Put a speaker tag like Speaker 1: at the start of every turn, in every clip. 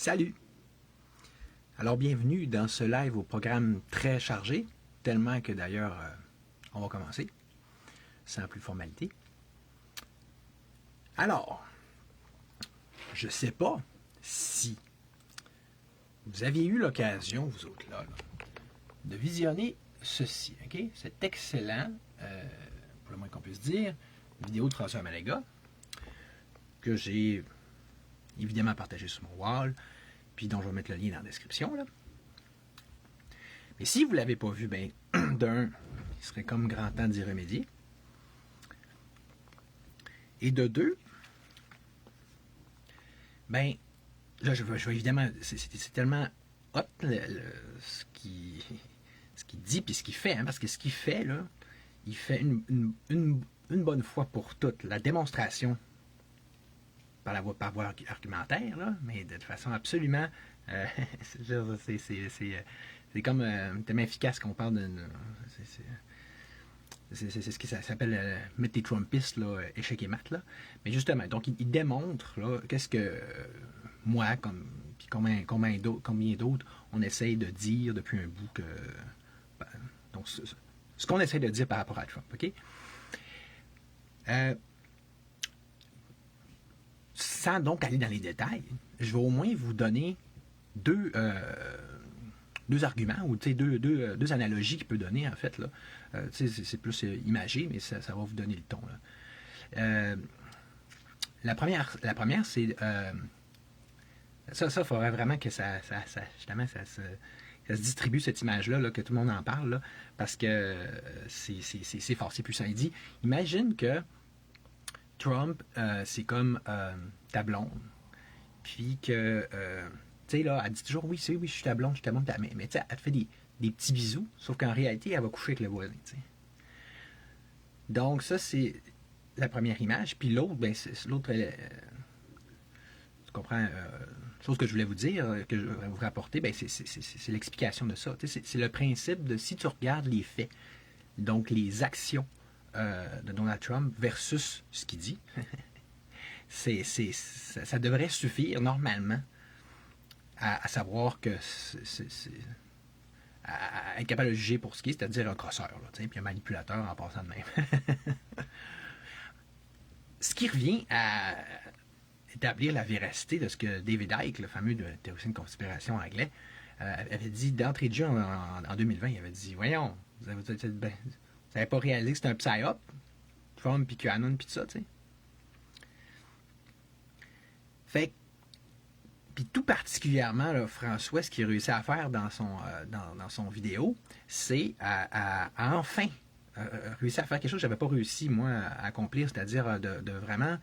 Speaker 1: Salut! Alors bienvenue dans ce live au programme très chargé, tellement que d'ailleurs on va commencer, sans plus de formalité. Alors, je sais pas si vous aviez eu l'occasion, vous autres là, de visionner ceci, ok? C'est excellent, pour le moins qu'on puisse dire, vidéo de François Maléga, que j'ai évidemment partagé sur mon wall, puis dont je vais mettre le lien dans la description. Là. Mais si vous ne l'avez pas vu, ben, d'un, il serait comme grand temps d'y remédier. Et de deux, ben, là, je vais évidemment, c'est tellement hot ce qu'il dit puis ce qu'il fait, hein, parce que ce qu'il fait, là, il fait une bonne fois pour toutes la démonstration par voie argumentaire, là, mais de façon absolument... c'est comme tellement efficace qu'on parle de... C'est ce qui s'appelle mettre les Trumpistes, là, échec et mat. Là. Mais justement, donc il démontre là, qu'est-ce que moi, puis combien d'autres, on essaye de dire depuis un bout que... donc, ce qu'on essaie de dire par rapport à Trump, OK? Sans donc aller dans les détails, je vais au moins vous donner deux arguments ou deux analogies qu'il peut donner en fait. Là. C'est plus imagé, mais ça va vous donner le ton. Là. La première c'est... ça, il faudrait vraiment que justement, ça se distribue cette image-là, là, que tout le monde en parle, là, parce que c'est fort, c'est puissant. Il dit, imagine que Trump, c'est comme ta blonde. Puis que, tu sais, là, elle dit toujours, oui, je suis ta blonde, mais tu sais, elle te fait des petits bisous, sauf qu'en réalité, elle va coucher avec le voisin, tu sais. Donc, ça, c'est la première image. Puis l'autre, ben, l'autre, tu comprends, chose que je voulais vous dire, que je voudrais vous rapporter, ben, c'est l'explication de ça. Tu sais, c'est le principe de, si tu regardes les faits, donc les actions, de Donald Trump versus ce qu'il dit, ça devrait suffire normalement à savoir que à être capable de juger pour ce qui est, c'est-à-dire un crosseur, là, puis un manipulateur en passant de même. Ce qui revient à établir la véracité de ce que David Icke, le fameux théoricien de conspiration anglais, avait dit d'entrée de jeu en 2020. Il avait dit, voyons, vous n'avez pas réalisé que c'est un psyop, Trump, puis QAnon, puis tout ça, tu sais. Fait puis tout particulièrement, là, François, ce qu'il réussit à faire dans son vidéo, c'est à enfin réussir à faire quelque chose que je n'avais pas réussi, moi, à accomplir, c'est-à-dire de vraiment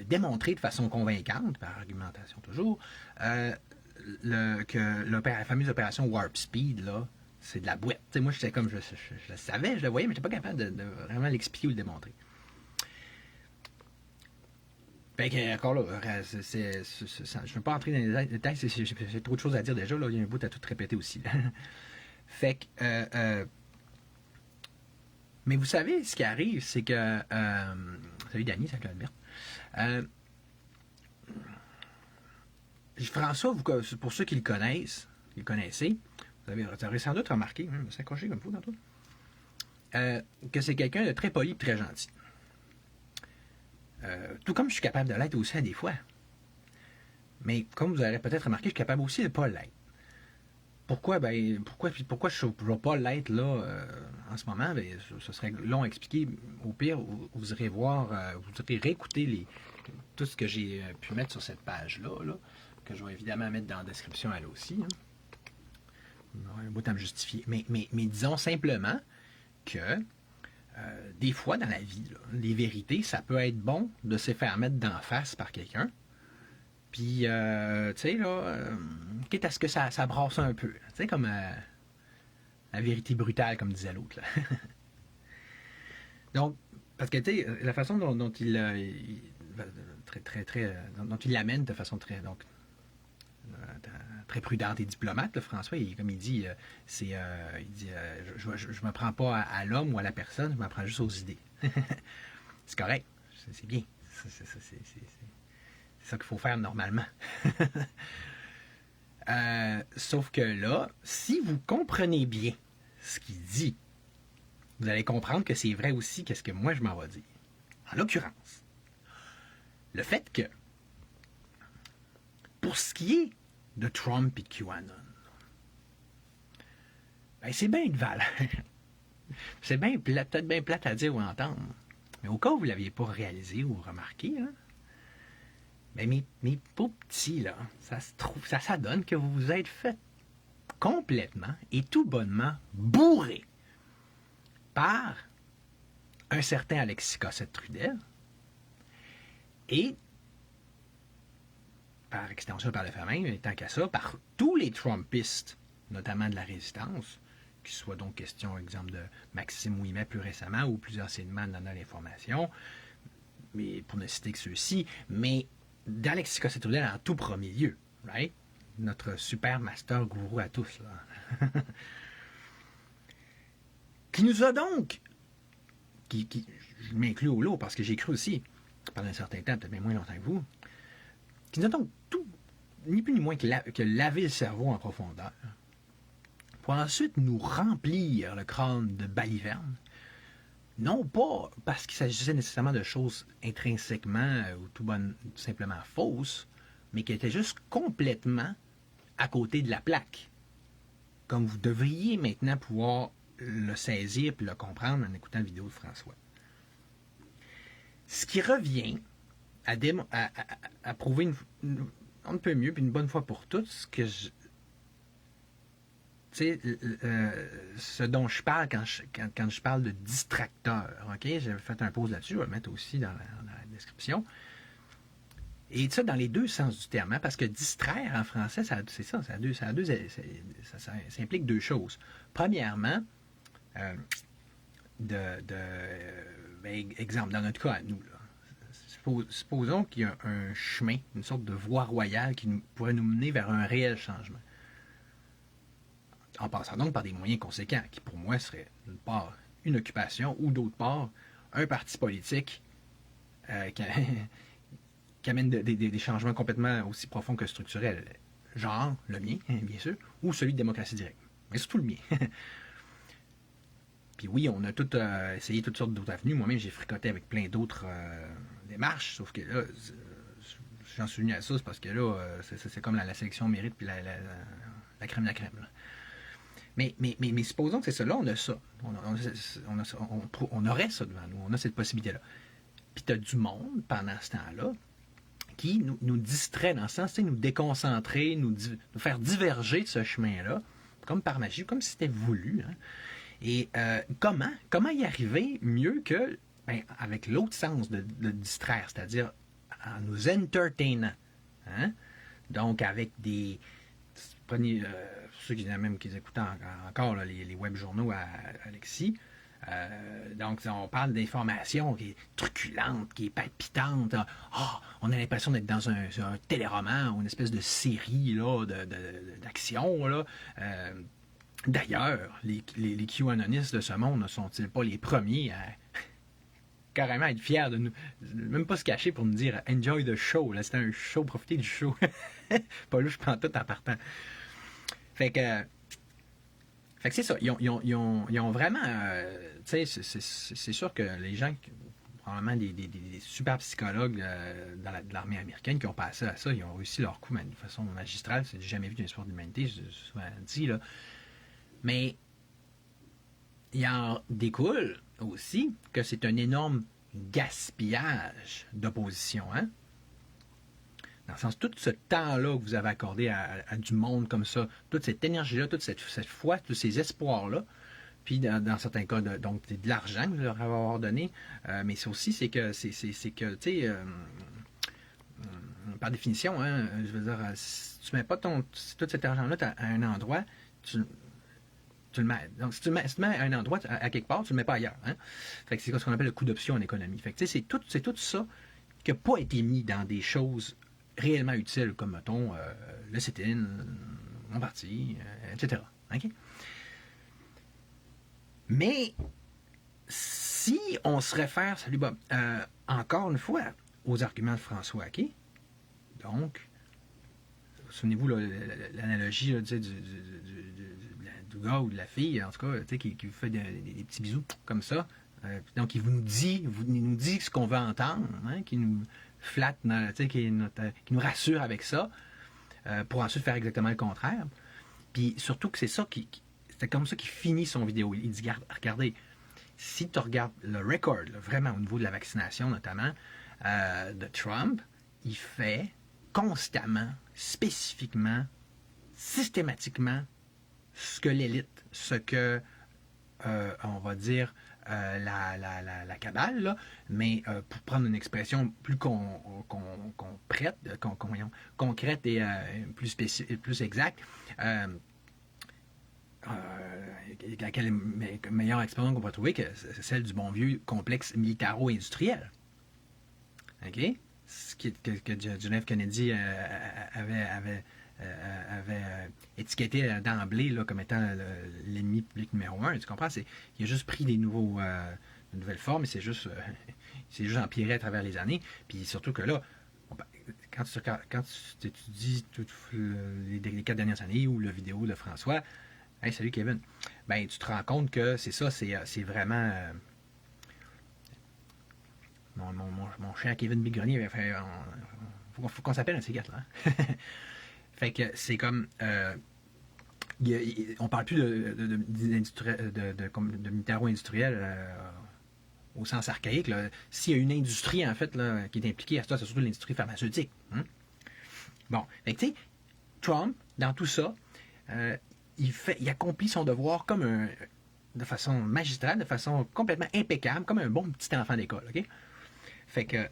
Speaker 1: démontrer de façon convaincante, par argumentation toujours, que la fameuse opération Warp Speed, là, c'est de la boîte. T'sais, moi, j'étais comme, je le savais, je le voyais, mais je n'étais pas capable de vraiment l'expliquer ou le démontrer. Fait que, encore là, je ne veux pas entrer dans les détails, j'ai trop de choses à dire déjà, là, il y a un bout à tout répéter aussi. Fait que, mais vous savez, ce qui arrive, c'est que, salut Dany, salut Albert, François, pour ceux qui le connaissez, vous avez sans doute remarqué, je me suis accroché comme fou tantôt, que c'est quelqu'un de très poli et très gentil. Tout comme je suis capable de l'être aussi à des fois. Mais comme vous aurez peut-être remarqué, je suis capable aussi de ne pas l'être. Pourquoi? Ben, pourquoi je ne vais pas l'être là en ce moment? Ben, ce serait long à expliquer. Au pire, vous irez voir, vous irez réécouter tout ce que j'ai pu mettre sur cette page-là, là, que je vais évidemment mettre dans la description elle aussi. Hein. Un bout à me justifier. Mais disons simplement que des fois dans la vie, là, les vérités, ça peut être bon de se faire mettre d'en face par quelqu'un. Puis, tu sais, là, quitte à ce que ça brasse un peu. Tu sais, comme la vérité brutale, comme disait l'autre. Donc, parce que, tu sais, la façon dont il l'amène de façon très prudente et diplomate, là, François, comme il dit, je me prends pas à l'homme ou à la personne, je me prends juste aux idées. C'est correct, c'est bien. C'est ça qu'il faut faire normalement. Sauf que là, si vous comprenez bien ce qu'il dit, vous allez comprendre que c'est vrai aussi qu'est-ce que moi je m'en vais dire. En l'occurrence, le fait que, pour ce qui est de Trump et de QAnon, ben c'est bien une valeur. C'est bien peut-être bien plate à dire ou à entendre. Mais au cas où vous ne l'aviez pas réalisé ou remarqué, hein, ben mes pauvres petits, là, ça donne que vous vous êtes fait complètement et tout bonnement bourré par un certain Alexis Cossette-Trudel et par extension par le fait même, tant qu'à ça, par tous les Trumpistes, notamment de la résistance, qu'il soit donc question, exemple, de Maxime Ouimet plus récemment, ou plus anciennement dans l'information, mais pour ne citer que ceux-ci, mais d'Alexis Cossette-Trudel en tout premier lieu, right? Notre super master gourou à tous, là. Qui nous a donc, je m'inclus au lot parce que j'ai cru aussi, pendant un certain temps, peut-être bien moins longtemps que vous, qui nous a donc tout, ni plus ni moins que laver le cerveau en profondeur, pour ensuite nous remplir le crâne de balivernes, non pas parce qu'il s'agissait nécessairement de choses intrinsèquement ou tout simplement fausses, mais qui étaient juste complètement à côté de la plaque. Comme vous devriez maintenant pouvoir le saisir et le comprendre en écoutant la vidéo de François. Ce qui revient à prouver un peu mieux, puis une bonne fois pour toutes, ce dont je parle quand je parle de distracteur. Okay? J'avais fait un pause là-dessus, je vais le mettre aussi dans la description. Et ça, dans les deux sens du terme, hein, parce que distraire en français, ça implique deux choses. Premièrement, exemple, dans notre cas à nous, là, supposons qu'il y a un chemin, une sorte de voie royale qui pourrait nous mener vers un réel changement. En passant donc par des moyens conséquents, qui pour moi seraient d'une part une occupation ou d'autre part un parti politique qui amène des changements complètement aussi profonds que structurels, genre le mien, bien sûr, ou celui de démocratie directe, mais surtout le mien. Puis oui, on a tout essayé toutes sortes d'autres avenues. Moi-même, j'ai fricoté avec plein d'autres démarches, sauf que là, j'en suis venu à ça, c'est parce que là, c'est comme la sélection mérite puis la crème de la crème. Là. Mais supposons que c'est ça. Là, on a ça. On aurait ça devant nous. On a cette possibilité-là. Puis tu as du monde, pendant ce temps-là, qui nous distrait dans le sens, nous déconcentrer, nous faire diverger de ce chemin-là, comme par magie, comme si c'était voulu. Hein. Et comment y arriver mieux que avec l'autre sens de distraire, c'est-à-dire en nous entertainant. Hein? Donc, avec des... Prenez ceux qui écoutent encore là, les web journaux à Alexis. Donc, on parle d'information qui est truculente, qui est palpitante. On a l'impression d'être dans un téléroman ou une espèce de série là, d'action. Là. D'ailleurs, les QAnonistes de ce monde ne sont-ils pas les premiers à carrément être fiers de nous, même pas se cacher pour nous dire « enjoy the show ». Là, c'était un show, profitez du show. Pas là, je prends tout en partant. Fait que c'est ça. Ils ont vraiment... tu sais, c'est sûr que les gens, probablement des super psychologues de l'armée américaine qui ont passé à ça, ils ont réussi leur coup de façon magistrale. C'est jamais vu dans l'histoire de l'humanité, je souvent dit, là. Mais il en découle aussi que c'est un énorme gaspillage d'opposition. Hein? Dans le sens, tout ce temps-là que vous avez accordé à du monde comme ça, toute cette énergie-là, toute cette foi, tous ces espoirs-là, puis dans certains cas, donc de l'argent que vous leur avez donné, mais c'est aussi, c'est que, tu sais, par définition, hein, je veux dire, si tu mets pas tout cet argent-là à un endroit, tu le mets. Donc, si tu le mets à un endroit, à quelque part, tu le mets pas ailleurs. Hein? Fait que c'est ce qu'on appelle le coût d'option en économie. Fait que, c'est tout ça qui n'a pas été mis dans des choses réellement utiles, comme, mettons, le sit-in, mon parti, etc. Okay? Mais si on se réfère, salut Bob, encore une fois, aux arguments de François, OK? Donc, souvenez-vous l'analogie là, du gars ou de la fille, en tout cas, qui vous fait des petits bisous comme ça. Donc, il nous dit ce qu'on veut entendre, hein, qui nous flatte, qui nous rassure avec ça, pour ensuite faire exactement le contraire. Puis surtout que c'est comme ça qu'il finit son vidéo. Il dit, regardez, si tu regardes le record, là, vraiment au niveau de la vaccination notamment, de Trump, il fait constamment, spécifiquement, systématiquement, ce que l'élite, ce que, on va dire, la cabale, là, mais pour prendre une expression plus concrète et plus exacte, laquelle meilleure expression qu'on peut trouver que c'est celle du bon vieux complexe militaro-industriel. OK? Ce que John F. Kennedy avait étiqueté d'emblée là, comme étant l'ennemi public numéro un. Tu comprends? Il a juste pris des nouvelles formes et c'est juste empiré à travers les années. Puis surtout que là, quand tu étudies toutes les 4 dernières années ou la vidéo de François, hey, salut Kevin, ben tu te rends compte que c'est ça, c'est vraiment... mon cher Kevin Bigrenier avait fait... faut qu'on s'appelle un de ces gars-là. Hein? Fait que c'est comme... on parle plus de militaro-industriel au sens archaïque. Là. S'il y a une industrie, en fait, là, qui est impliquée à ça, c'est surtout l'industrie pharmaceutique. Hein? Bon, fait que tu sais, Trump, dans tout ça, il accomplit son devoir de façon magistrale, de façon complètement impeccable, comme un bon petit enfant d'école. OK? Fait que,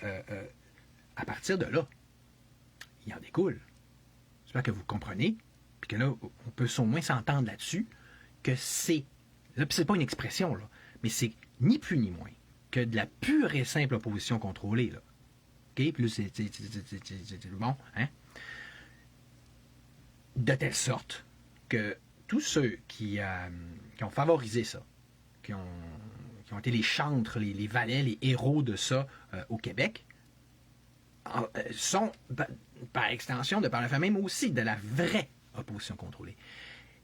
Speaker 1: à partir de là, il en découle. J'espère que vous comprenez, puis que là, on peut au moins s'entendre là-dessus, que c'est, là, puis c'est pas une expression, là, mais c'est ni plus ni moins que de la pure et simple opposition contrôlée, là. OK? Puis là, c'est bon, hein? De telle sorte que tous ceux qui ont favorisé ça, qui ont été les chantres, les valets, les héros de ça au Québec, sont, par extension, de par la famille, mais aussi de la vraie opposition contrôlée.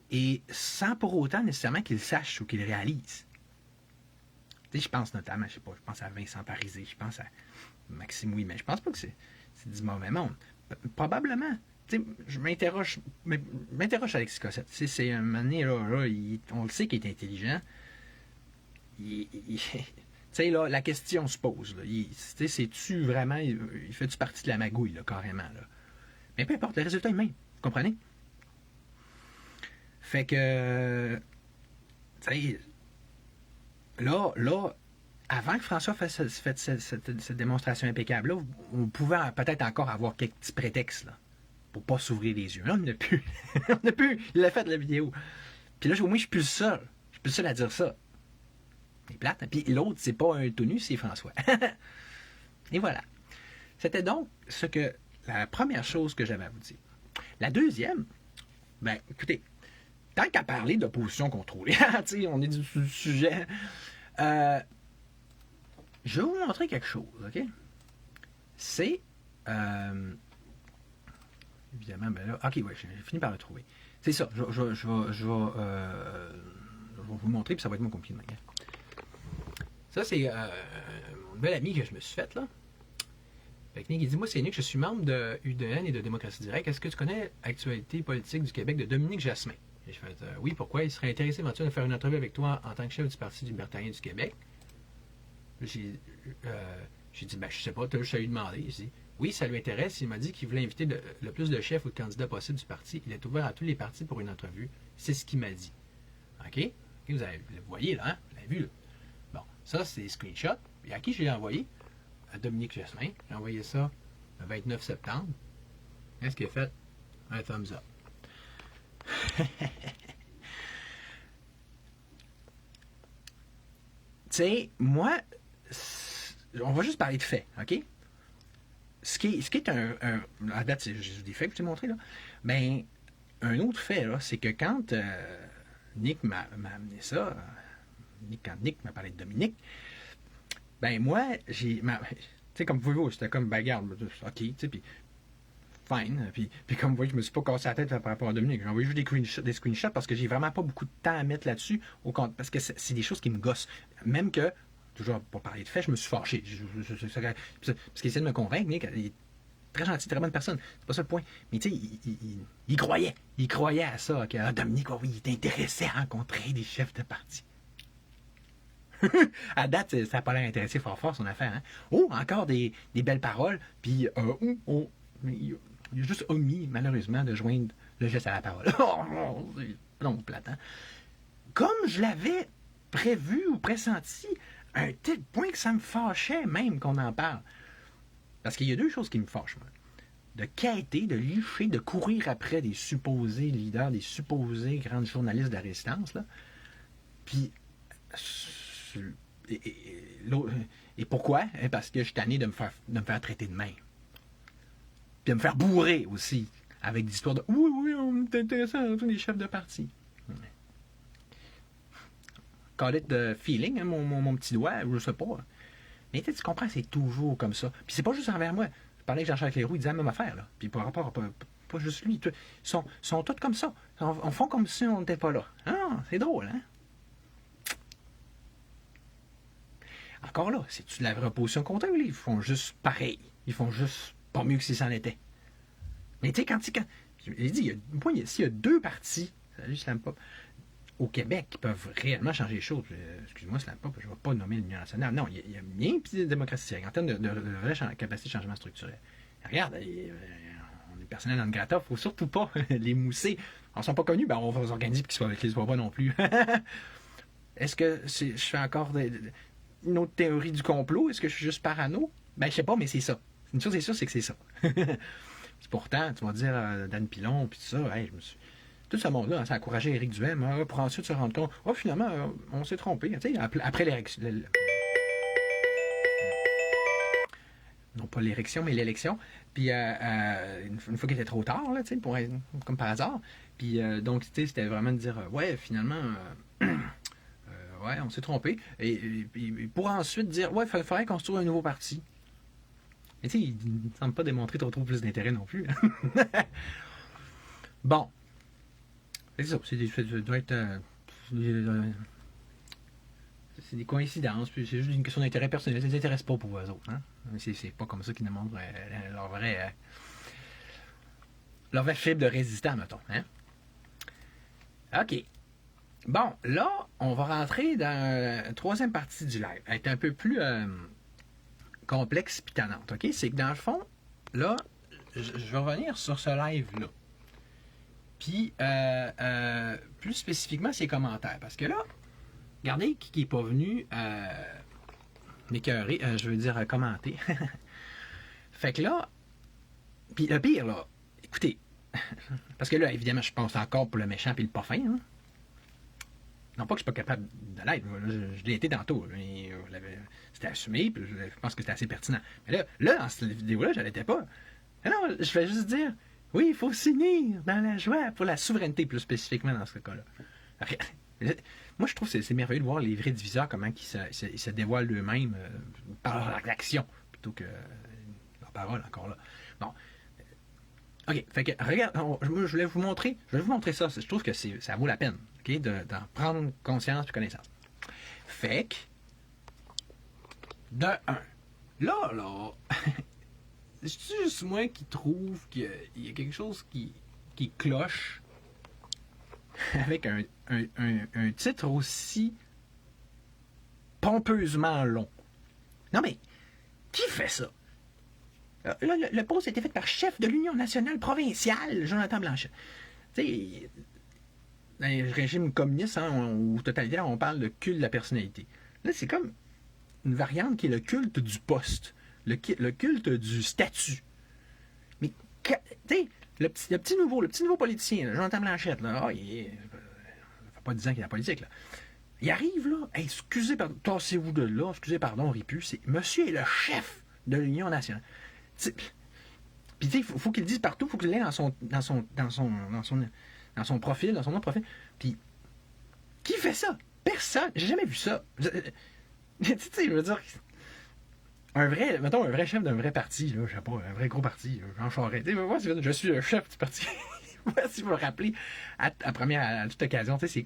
Speaker 1: Et sans pour autant nécessairement qu'ils sachent ou qu'ils réalisent. Tu sais, je pense notamment, je pense à Vincent Parisé, je pense à Maxime Ouimet, mais je pense pas que c'est du mauvais monde. Probablement. Tu sais, je m'interroge Alexis Cossette. C'est un moment donné, là, on le sait qu'il est intelligent. Tu sais, là, la question se pose. C'est-tu vraiment... Il fait-tu partie de la magouille, là, carrément, là? Mais peu importe, le résultat est le même. Vous comprenez? Fait que... Tu sais... Là, avant que François fasse cette démonstration impeccable-là, on pouvait peut-être encore avoir quelques petits prétextes, là, pour pas s'ouvrir les yeux. Là, on n'a plus. On n'a plus. Il a fait la vidéo. Puis là, au moins, je suis plus le seul. Je suis plus le seul à dire ça. C'est plate. Puis l'autre, c'est pas un tout nu, c'est François. Et voilà. C'était donc la première chose que j'avais à vous dire. La deuxième, ben, écoutez, tant qu'à parler d'opposition contrôlée, on est du sujet, je vais vous montrer quelque chose, OK? C'est, évidemment, ben là, OK, ouais, j'ai fini par le trouver. C'est ça, je vais vous montrer, puis ça va être moins compliqué de manière. Ça, c'est mon nouvel ami que je me suis fait, là. Fait que Nick, il dit, moi, c'est Nick, je suis membre de UDN et de Démocratie Directe. Est-ce que tu connais l'actualité politique du Québec de Dominique Jasmin? Et je fais, oui, pourquoi? Il serait intéressé éventuellement de faire une entrevue avec toi en tant que chef du Parti libertarien du Québec. J'ai dit, ben, je sais pas, tu as juste à lui demander. Il dit, oui, ça lui intéresse. Il m'a dit qu'il voulait inviter le plus de chefs ou de candidats possible du parti. Il est ouvert à tous les partis pour une entrevue. C'est ce qu'il m'a dit. OK? Vous voyez, là, hein? Vous l'avez vu, là. Bon, ça, c'est des screenshots. Et à qui je l'ai envoyé? À Dominique Jasmin. J'ai envoyé ça le 29 septembre. Qu'est-ce qu'il a fait? Un thumbs up. Tu sais, moi, on va juste parler de faits, OK? Ce qui est à date, c'est juste des faits que je t'ai montré, là. Ben, un autre fait, là, c'est que quand Nick m'a amené ça, quand Nick m'a parlé de Dominique, ben, moi, tu sais, comme vous voyez, c'était comme bagarre, OK, tu sais, puis fine. Puis comme vous voyez, je me suis pas cassé la tête par rapport à Dominique. J'ai envoyé juste des screenshots parce que j'ai vraiment pas beaucoup de temps à mettre là-dessus. Parce que c'est des choses qui me gossent. Même que, toujours pour parler de fait, je me suis fâché. Parce qu'il essaie de me convaincre, Nick, il est très gentil, très bonne personne. C'est pas ça le point. Mais tu sais, il croyait. Il croyait à ça. Que Dominique, oui, il est intéressé à rencontrer des chefs de parti. À date, ça n'a pas l'air intéressé fort son affaire. Hein? Oh, encore des belles paroles. Puis, il a juste omis, malheureusement, de joindre le geste à la parole. Oh, c'est long, plate, hein? Comme je l'avais prévu ou pressenti, à un tel point que ça me fâchait même qu'on en parle. Parce qu'il y a deux choses qui me fâchent, moi. De quêter, de licher, de courir après des supposés leaders, des supposés grands journalistes de la résistance, là. Puis, et pourquoi? Parce que je suis tanné de me faire traiter de main. Puis de me faire bourrer aussi, avec des histoires de oui, on est intéressant, tous les chefs de parti. Call it the feeling, hein, mon petit doigt, je sais pas. Mais tu comprends, c'est toujours comme ça. Puis c'est pas juste envers moi. Je parlais avec Jean-Charles Leroux, il disait la même affaire, là. Puis par rapport à pas juste lui, ils sont tous comme ça. On font comme si on n'était pas là. Ah, c'est drôle, hein? Encore là, c'est-tu de la vraie opposition contre eux? Ils font juste pareil. Ils font juste pas mieux que si c'en était. Mais tu sais, quand il dit, s'il y a deux partis, salut Slam Pop, au Québec qui peuvent réellement changer les choses, excuse-moi Slam Pop, je ne vais pas nommer l'Union nationale. Non, il y a bien une petite démocratie en termes de vraie capacité de changement structurel. Regarde, on est personnel dans le grata, il ne faut surtout pas les mousser. On ne sont pas connus, ben on va s'organiser pour qu'ils ne soient pas non plus. Est-ce que je fais encore une autre théorie du complot? Est-ce que je suis juste parano? Ben, je sais pas, mais c'est ça. Une chose est sûre, c'est que c'est ça. Pourtant, tu vas dire Dan Pilon, puis tout ça, hey, tout ce monde-là, ça a encouragé Éric Duhem, hein, pour ensuite se rendre compte, finalement, on s'est trompé. Après l'élection. Non pas l'érection, mais l'élection. Puis une fois qu'il était trop tard, là, comme par hasard. Puis donc, c'était vraiment de dire, finalement, on s'est trompé. Et pour ensuite dire, il faudrait construire un nouveau parti. Mais tu sais, il ne semble pas démontrer trop plus d'intérêt non plus. Bon. C'est ça. Ça doit être. C'est des coïncidences. Puis c'est juste une question d'intérêt personnel. Ça ne les intéresse pas pour eux autres. Hein? C'est pas comme ça qu'ils démontrent leur vraie fibre de résistant, mettons. Hein? OK. Bon, là, on va rentrer dans la troisième partie du live. Elle est un peu plus complexe et tannante. OK? C'est que dans le fond, là, je vais revenir sur ce live-là. Puis, plus spécifiquement, ses commentaires. Parce que là, regardez qui n'est pas venu m'écœurer, je veux dire commenter. Fait que là, puis le pire, là, écoutez, parce que là, évidemment, je pense encore pour le méchant et le pas fin. Hein? Non pas que je suis pas capable de l'être, je l'ai été tantôt. C'était assumé, puis je pense que c'était assez pertinent. Mais là dans cette vidéo-là, je l'étais pas. Mais non, je vais juste dire, oui, il faut s'unir dans la joie pour la souveraineté, plus spécifiquement dans ce cas-là. Moi, je trouve que c'est merveilleux de voir les vrais diviseurs, comment ils se dévoilent eux-mêmes par leur action, plutôt que leur parole, encore là. Bon. OK, fait que, regarde, je vais vous montrer ça. Je trouve que ça vaut la peine, OK, d'en prendre conscience et connaissance. Fait que, de un, là, c'est juste moi qui trouve qu'il y a quelque chose qui cloche avec un titre aussi pompeusement long. Non mais, qui fait ça? Là, le post a été fait par chef de l'Union nationale provinciale, Jonathan Blanchet. Tu sais, dans les régimes communistes, ou totalitaires, on parle de culte de la personnalité. Là, c'est comme une variante qui est le culte du poste, le culte du statut. Mais, tu sais, le petit nouveau politicien, là, Jonathan Blanchet, là, il fait pas 10 ans qu'il est dans la politique, là. Il arrive, là, hey, excusez, pardon, tassez-vous de là, excusez, pardon, Ripu, c'est monsieur est le chef de l'Union nationale. Puis tu sais, il faut qu'il le dise partout, il faut qu'il l'ait dans son profil, dans son nom de profil. Puis, qui fait ça? Personne. J'ai jamais vu ça. Tu sais, je veux dire, mettons, un vrai chef d'un vrai parti, là, je sais pas, un vrai gros parti, Jean Charest. Moi, je suis le chef du parti. Moi, si vous le rappelez, à toute occasion, c'est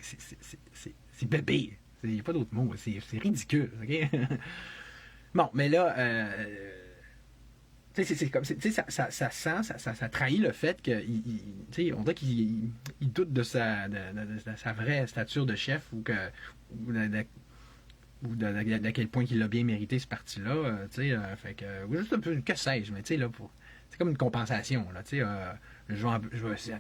Speaker 1: bébé. Il n'y a pas d'autre mot. C'est ridicule. OK? Bon, mais là, c'est comme, ça sent, ça trahit le fait qu'on dirait qu'il doute de sa vraie stature de chef ou d'à quel point il a bien mérité ce parti-là. Fait que, juste un peu, que sais-je, mais tu sais, là, c'est comme une compensation, là, tu sais. Je vais essayer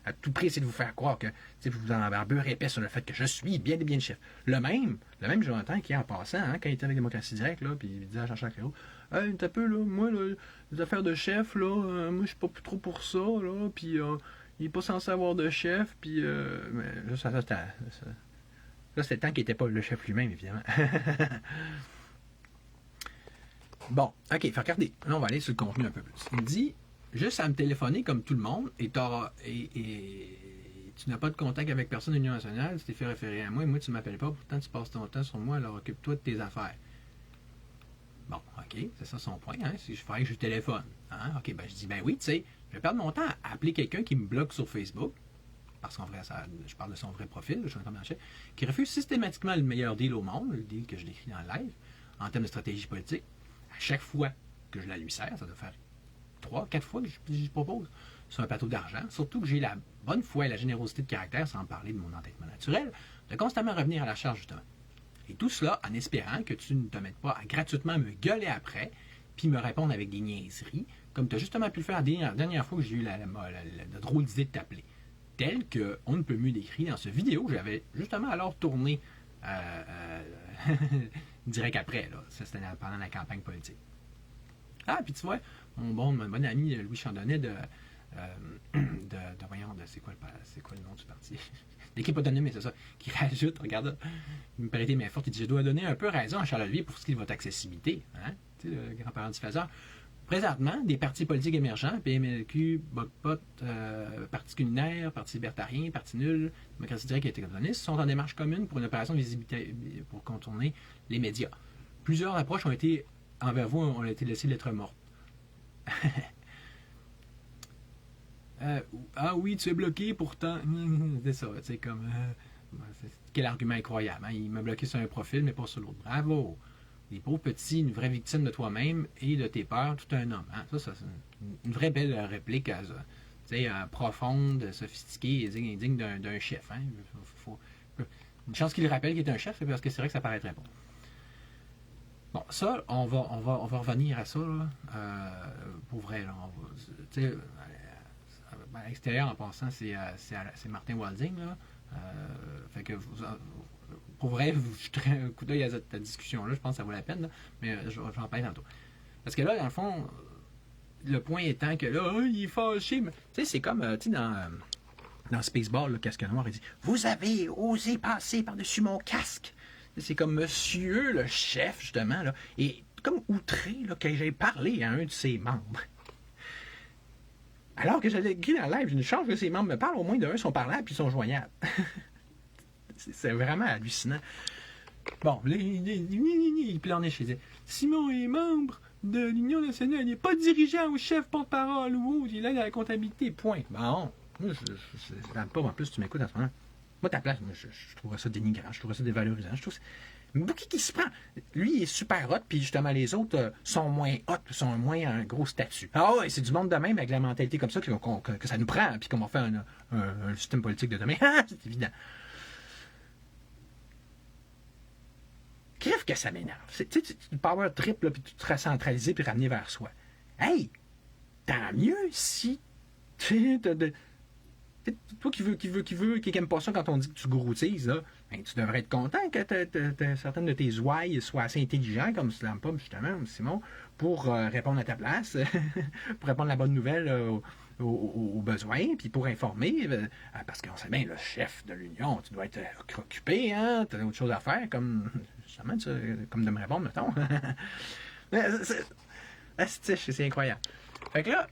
Speaker 1: à tout prix essayer de vous faire croire que vous en avez un beurre épais sur le fait que je suis bien et bien le chef. Le même Jonathan qui, en passant, hein, quand il était avec Démocratie Directe, là, puis il disait à Jean-Charles Clérault, hey, t'as peu, là, moi, là, les affaires de chef, là, moi, je suis pas plus trop pour ça, là, puis il est pas censé avoir de chef, puis mais là, c'était le temps qu'il était pas le chef lui-même, évidemment. Bon, ok, fait regardez, là, on va aller sur le contenu un peu plus. Il dit, juste à me téléphoner comme tout le monde, et tu n'as pas de contact avec personne de l'Union nationale, tu t'es fait référer à moi, et moi, tu ne m'appelles pas, pourtant, tu passes ton temps sur moi, alors occupe-toi de tes affaires. Bon, ok, c'est ça son point, hein, si je fais que je téléphone. Hein, ok, ben je dis, ben oui, tu sais, je vais perdre mon temps à appeler quelqu'un qui me bloque sur Facebook, parce qu'en vrai, je parle de son vrai profil, je suis un commercial, qui refuse systématiquement le meilleur deal au monde, le deal que je décris dans le live, en termes de stratégie politique. À chaque fois que je la lui sers, ça doit faire 3-4 fois que je propose sur un plateau d'argent, surtout que j'ai la bonne foi et la générosité de caractère, sans parler de mon entêtement naturel, de constamment revenir à la charge, justement. Et tout cela en espérant que tu ne te mettes pas à gratuitement me gueuler après, puis me répondre avec des niaiseries, comme tu as justement pu le faire la dernière fois que j'ai eu la drôle d'idée de t'appeler. Tel qu'on ne peut mieux décrire dans ce vidéo que j'avais justement alors tourné direct après. Là. Ça, c'était pendant la campagne politique. Ah, puis tu vois, mon bon ami Louis Chandonnet c'est quoi le nom du parti? L'équipe autonome, c'est ça, qui rajoute, regarde, il me paraît main forte, il dit, je dois donner un peu raison à Charles Olivier pour ce qui est de votre accessibilité, hein? Tu sais, le grand-parent diffuseur. Présentement, des partis politiques émergents, PMLQ, BOCPOT, Parti culinaire, Parti libertarien, Parti nul, Démocratie directe et écologiste, sont en démarche commune pour une opération de visibilité pour contourner les médias. Plusieurs approches ont été, envers vous, ont été laissées lettres mortes. Ah oui, tu es bloqué pourtant. C'est ça, c'est comme. Quel argument incroyable. Hein? Il m'a bloqué sur un profil, mais pas sur l'autre. Bravo! Les pauvres petits, une vraie victime de toi-même et de tes peurs, tout un homme. Hein? Ça c'est une vraie belle réplique profonde, sophistiquée et digne d'un chef. Hein? Une chance qu'il rappelle qu'il est un chef, parce que c'est vrai que ça paraîtrait pas. Bon, ça, on va revenir à ça, là, pour vrai. Là, à l'extérieur, en passant, c'est Martin Walding. Là. Fait que pour vrai, je jeterai un coup d'œil à cette discussion-là. Je pense que ça vaut la peine, là, mais j'en parle tantôt. Parce que là, dans le fond, le point étant que là, il est fâché. Tu sais, c'est comme dans Spaceball, le casque noir, il dit « Vous avez osé passer par-dessus mon casque! » C'est comme monsieur le chef, justement, là, et comme outré là, que j'ai parlé à un de ses membres. Alors que j'avais écrit dans le live, j'ai une chance que ses membres me parlent, au moins d'un sont parlables puis ils sont joignables. C'est vraiment hallucinant. Bon, il planait chez eux. Simon est membre de l'Union nationale, il n'est pas dirigeant ou chef porte-parole ou autre, il est à la comptabilité, point. Bon, moi, je ne pas, en plus, tu m'écoutes en ce moment. Moi, ta place, moi, je trouverais ça dénigrant, je trouverais ça dévalorisant. Je trouve qui se prend. Lui, il est super hot, puis justement, les autres sont moins hot, sont moins un gros statut. Ah ouais, c'est du monde de même, avec la mentalité comme ça, que ça nous prend, puis qu'on va faire un système politique de demain. C'est évident. Crève que ça m'énerve. Tu power trip, puis tu te recentraliser, puis ramener vers soi. Hey, tant mieux si toi qui n'aime pas ça quand on dit que tu groutilles, là, ben, tu devrais être content que certaines de tes ouailles soient assez intelligents, comme Slam Pop, justement, Simon, pour répondre à ta place, pour répondre à la bonne nouvelle aux besoins, puis pour informer, parce qu'on sait bien, le chef de l'Union, tu dois être occupé, hein, tu as autre chose à faire, comme, justement, comme de me répondre, mettons. C'est incroyable. Fait que là,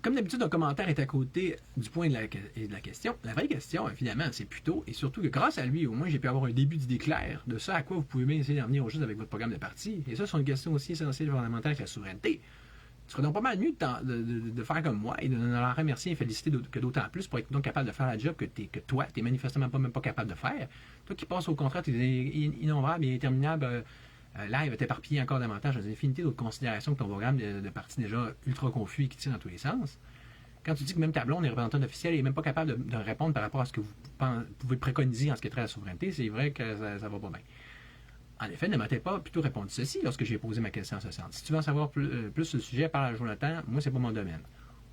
Speaker 1: comme d'habitude, un commentaire est à côté du point de la question. La vraie question, évidemment, c'est plutôt, et surtout que grâce à lui, au moins, j'ai pu avoir un début d'idée claire de ça à quoi vous pouvez bien essayer d'en venir au juste avec votre programme de parti. Et ça, c'est une question aussi essentielle et fondamentale que la souveraineté. Tu serais donc pas mal mieux de faire comme moi et de leur remercier et féliciter que d'autant plus pour être donc capable de faire la job que toi, tu n'es manifestement même pas capable de faire. Toi qui passes au contraire tes innombrables et interminables live t'éparpiller encore davantage dans une infinité d'autres considérations que ton programme de parti déjà ultra confus et qui tire dans tous les sens. Quand tu dis que même ta blonde est représentante officielle et n'est même pas capable de répondre par rapport à ce que vous pouvez préconiser en ce qui est trait à la souveraineté, c'est vrai que ça va pas bien. En effet, ne m'a-t-elle pas plutôt répondu ceci lorsque j'ai posé ma question en ce sens. Si tu veux en savoir plus sur le sujet, parle à Jonathan, moi c'est pas mon domaine.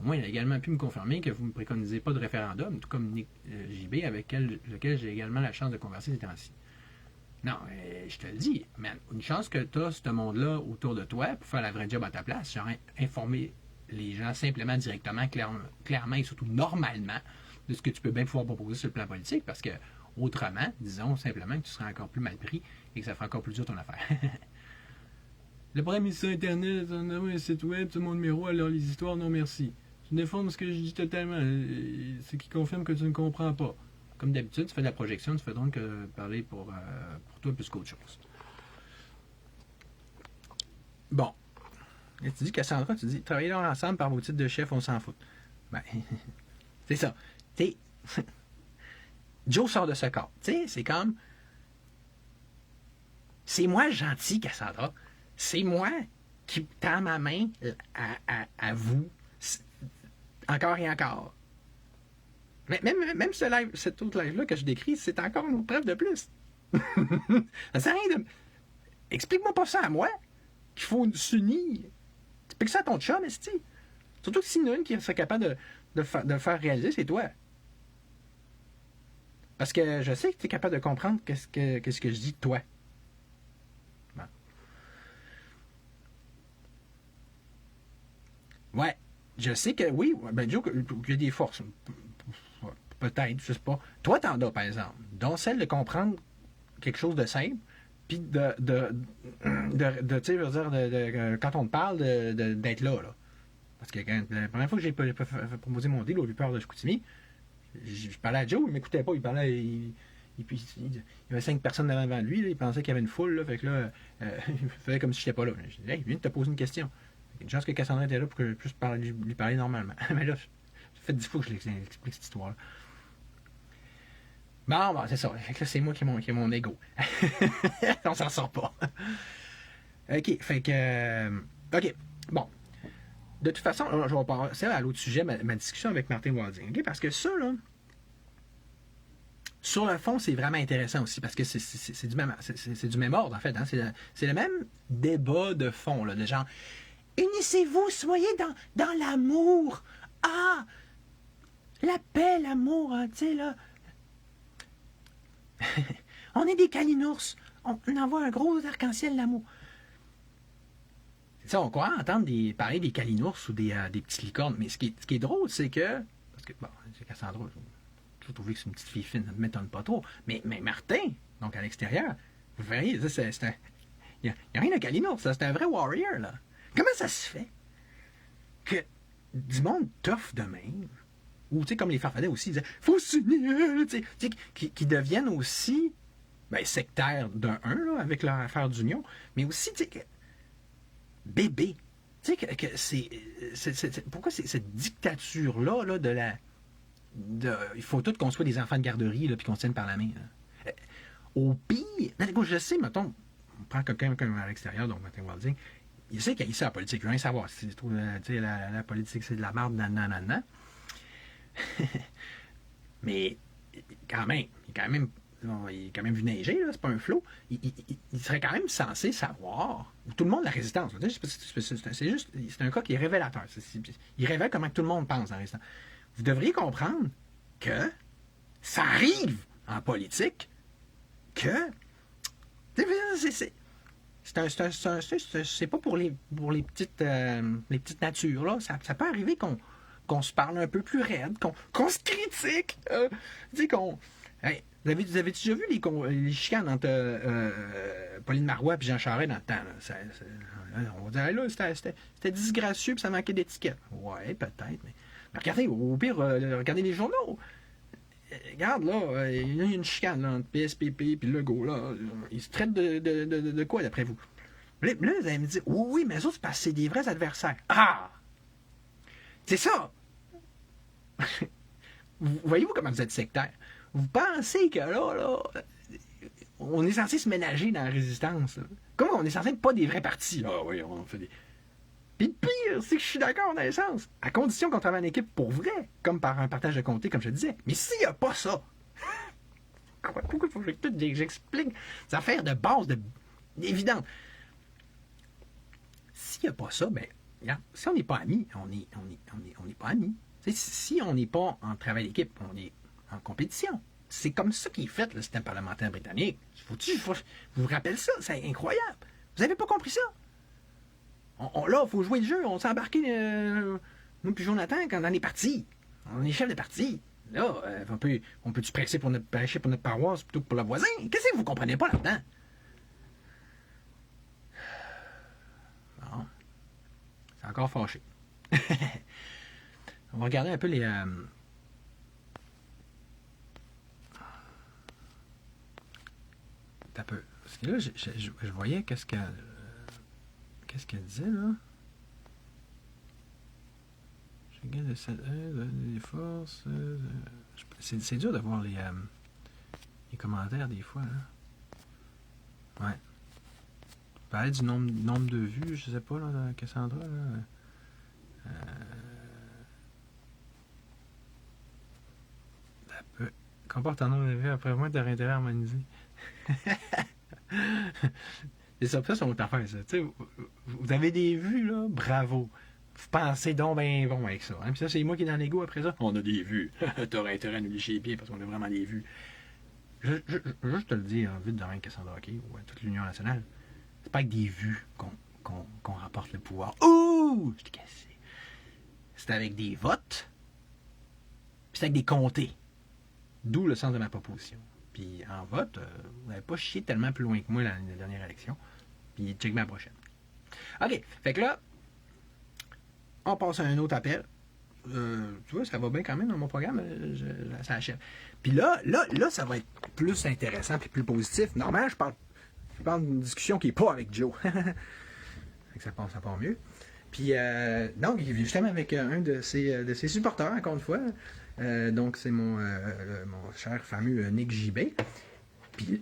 Speaker 1: Au moins, il a également pu me confirmer que vous ne me préconisez pas de référendum, tout comme Nick JB, avec lequel j'ai également la chance de converser ces temps-ci. Non, je te le dis, man, une chance que tu as ce monde-là autour de toi pour faire la vraie job à ta place, genre informer les gens simplement, directement, clairement et surtout normalement de ce que tu peux bien pouvoir proposer sur le plan politique, parce que autrement, disons simplement que tu seras encore plus mal pris et que ça fera encore plus dur ton affaire. Le problème est sur Internet, on a un site web, tout mon numéro, alors les histoires, non merci. Tu déformes ce que je dis totalement, ce qui confirme que tu ne comprends pas. Comme d'habitude, tu fais de la projection, tu fais donc parler pour toi plus qu'autre chose. Bon. Et tu dis Cassandra, tu dis travailler là ensemble par vos titres de chef, on s'en fout. Ben, c'est ça. T'sais, Joe sort de ce corps. Tu sais, c'est comme. C'est moi gentil, Cassandra. C'est moi qui tends ma main à vous. Encore et encore. Mais même cet autre live-là que je décris, c'est encore une autre preuve de plus. Ça sert à rien de. Explique-moi pas ça à moi, qu'il faut s'unir. Explique ça à ton chum, esti. Surtout que s'il y en a une qui serait capable de faire réaliser, c'est toi. Parce que je sais que tu es capable de comprendre qu'est-ce que je dis de toi. Bon. Ouais, je sais que oui, ben Joe, il y a des forces. Peut-être, je sais pas. Toi, t'en as, par exemple. Dont celle de comprendre quelque chose de simple, puis tu sais, je veux dire, quand on te parle, d'être là. Parce que la première fois que j'ai proposé mon deal au Vipeur de Chicoutimi, je parlais à Joe, il m'écoutait pas, il parlait, il y avait 5 personnes devant lui, là, il pensait qu'il y avait une foule, là, fait que là, il faisait comme si je n'étais pas là. Je dis, hey, je viens de te poser une question. Une chance que Cassandra était là pour que je puisse lui parler normalement. Mais là, ça fait 10 fois que je l'explique cette histoire-là. Bon, c'est ça. Fait que là, c'est moi qui ai mon ego. On s'en sort pas. OK, fait que... OK, bon. De toute façon, je vais passer à l'autre sujet, ma discussion avec Martin Walding. Okay? Parce que ça, là, sur le fond, c'est vraiment intéressant aussi, parce que c'est du même ordre, en fait. Hein? C'est le même débat de fond, là, de genre, unissez-vous, soyez dans l'amour. Ah! La paix, l'amour, hein, tu sais, là. On est des calinours. On envoie un gros arc-en-ciel l'amour. Ça, on croit entendre parler des calinours ou des petits licornes. Mais ce qui est drôle, c'est que. Parce que, bon, c'est Cassandra. J'ai trouvé que c'est une petite fille fine, ça ne m'étonne pas trop. Mais Martin, donc à l'extérieur, vous verriez, c'est un. Il n'y a rien de calinours, ça, c'est un vrai warrior, là. Comment ça se fait que du monde tough de même, ou tu sais, comme les farfadets aussi, ils disaient faut s'unir, tu sais, qui deviennent aussi sectaires d'un, là, avec leur affaire d'union, mais aussi, tu sais, bébé. Tu sais, que pourquoi cette dictature-là, là, il faut tout qu'on soit des enfants de garderie, là, puis qu'on se tienne par la main. Au pire, je sais, mettons, on prend quelqu'un comme à l'extérieur, donc Martin Walding, il sait qu'il y a la politique, il veut rien savoir. La politique, c'est de la merde, nanana. Mais quand même, il est quand même vu neiger, là, c'est pas un flot. Il serait quand même censé savoir, ou tout le monde, la résistance. C'est un cas qui est révélateur. Il révèle comment tout le monde pense dans la résistance. Vous devriez comprendre que ça arrive en politique que c'est pas pour les petites natures, là. Ça peut arriver qu'on se parle un peu plus raide, qu'on se critique. Hey, vous avez déjà vu les chicanes entre Pauline Marois et Jean Charest dans le temps? Là? On va dire, là, c'était disgracieux et ça manquait d'étiquette. Ouais, peut-être, mais Regardez, au pire, regardez les journaux. Regarde, là, il y a une chicane là, entre PSPP et Legault, là. Ils se traitent de quoi, d'après vous? Là, vous allez me dire, oui, mais ça, c'est parce que c'est des vrais adversaires. Ah! C'est ça! Voyez-vous comment vous êtes sectaire? Vous pensez que là, on est censé se ménager dans la résistance. Là. Comme on est censé être pas des vrais partis. Ah oui, on fait des... Puis le pire, c'est que je suis d'accord dans le sens. À condition qu'on travaille en équipe pour vrai, comme par un partage de comté, comme je disais. Mais s'il n'y a pas ça, pourquoi il faut que j'explique des affaires de base, évidentes. S'il n'y a pas ça, ben, regarde, si on n'est pas amis, on n'est pas amis. Si on n'est pas en travail d'équipe, on est en compétition. C'est comme ça qu'il est fait, le système parlementaire britannique. Je vous rappelle ça, c'est incroyable. Vous n'avez pas compris ça? Là, il faut jouer le jeu. On s'est embarqué, nous puis Jonathan, quand on est parti. On est chef de parti. Là, on peut-tu prêcher pour notre paroisse plutôt que pour le voisin? Qu'est-ce que vous comprenez pas là-dedans? Bon. C'est encore fâché. On va regarder un peu les... Un peu. Parce que là, je voyais qu'est-ce qu'elle disait, là. Je gagne les forces. C'est dur de voir les commentaires des fois. Hein. Ouais. Parler du nombre de vues, je sais pas, là, Cassandra. Là. Comportement de vie après moi, t'aurais intérêt à harmoniser. C'est ça sur votre affaire, ça. Vous avez des vues, là, bravo. Vous pensez donc ben bon avec ça. Hein? Puis ça, c'est moi qui est dans l'ego après ça. On a des vues. T'aurais intérêt à nous licher les pieds parce qu'on a vraiment des vues. Juste te le dire, vite demain, Cassandra Hockey ou à toute l'Union nationale. C'est pas avec des vues qu'on rapporte le pouvoir. Ouh! Je t'ai cassé. C'est avec des votes. Puis c'est avec des comtés. D'où le sens de ma proposition. Puis en vote, vous n'avez pas chié tellement plus loin que moi dans la dernière élection. Puis check ma prochaine. OK. Fait que là, on passe à un autre appel. Tu vois, ça va bien quand même dans mon programme. Ça achève. Puis là, ça va être plus intéressant et plus positif. Normalement, je parle d'une discussion qui n'est pas avec Joe. Fait que ça passe pas mieux. Puis, donc, il est justement avec un de ses supporters, encore une fois. Donc, c'est mon cher fameux Nick JB. Puis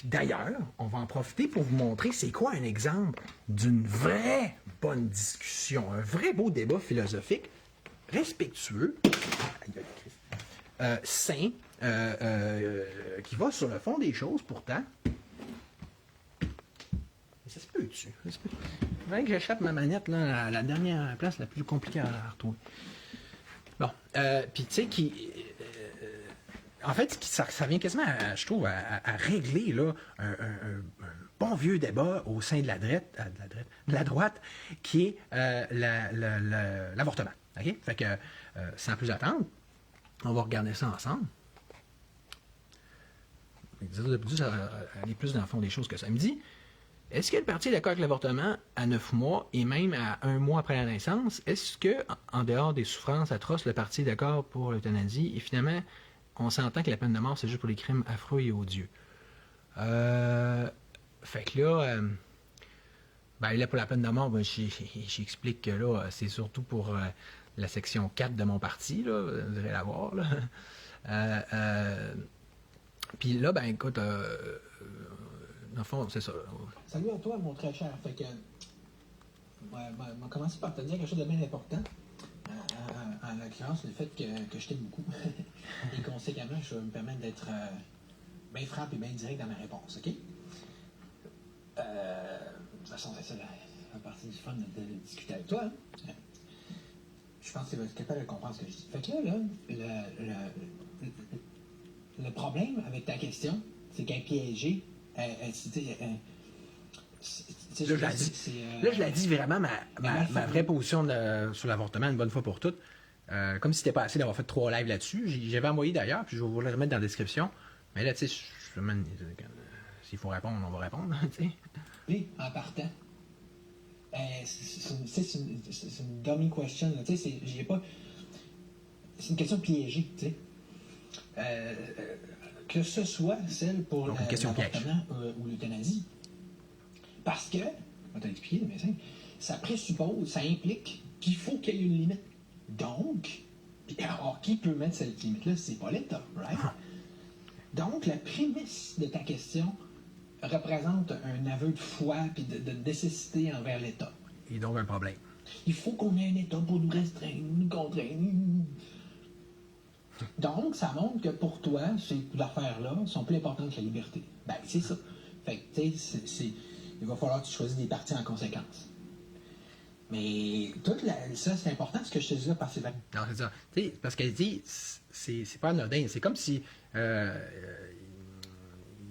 Speaker 1: d'ailleurs, on va en profiter pour vous montrer c'est quoi un exemple d'une vraie bonne discussion, un vrai beau débat philosophique, respectueux, sain, qui va sur le fond des choses pourtant. Ça se peut-tu? Il faudrait que j'échappe ma manette là, à la dernière place la plus compliquée à retrouver. Bon, puis tu sais, en fait, ça vient quasiment, je trouve, à régler là, un bon vieux débat au sein de la droite, qui est l'avortement. OK? Fait que, sans plus attendre, on va regarder ça ensemble. Aller plus dans le fond des choses que ça me dit. Est-ce que le parti est d'accord avec l'avortement à 9 mois et même à 1 mois après la naissance? Est-ce que, en dehors des souffrances atroces, le parti est d'accord pour l'euthanasie? Et finalement, on s'entend que la peine de mort, c'est juste pour les crimes affreux et odieux. Fait que là, là, pour la peine de mort, j'explique que là, c'est surtout pour la section 4 de mon parti, là, vous irez la voir, là. Puis là, écoute, dans le fond, c'est ça. Salut à toi, mon très cher. Fait que, on va commencer par te dire quelque chose de bien important. En l'occurrence, le fait que je t'aime beaucoup. Et conséquemment, je vais me permettre d'être bien franc et bien direct dans ma réponse, OK? De toute façon, c'est ça la partie du fun de discuter avec toi. Hein? Je pense que tu vas être capable de comprendre ce que je dis. Fait que là, le problème avec ta question, c'est qu'elle est piégée. Là, je la dis vraiment ma vraie position sur l'avortement une bonne fois pour toutes. Comme si c'était pas assez d'avoir fait 3 lives là-dessus. J'avais envoyé d'ailleurs, puis je vais vous le remettre dans la description. Mais là, tu sais, s'il faut répondre, on va répondre. T'sais. Oui, en partant. C'est une dummy question. Tu sais, j'ai pas.
Speaker 2: c'est une question piégée, tu sais. Que ce soit celle pour l'avortement ou l'euthanasie. Parce que, on va t'expliquer, mais ça présuppose, ça implique qu'il faut qu'il y ait une limite. Donc, alors, qui peut mettre cette limite-là? C'est pas l'État, right? Donc, la prémisse de ta question représente un aveu de foi et de nécessité envers l'État.
Speaker 1: Et donc un problème.
Speaker 2: Il faut qu'on ait un État pour nous restreindre, nous contraindre. Donc, ça montre que pour toi, ces affaires-là sont plus importantes que la liberté. Ben, c'est ça. Fait que, tu sais, il va falloir que tu choisisses des partis en conséquence. Mais ça, c'est important ce que je te dis là par Sylvain.
Speaker 1: Non, c'est ça. Tu sais, parce qu'elle dit, c'est pas anodin. C'est comme si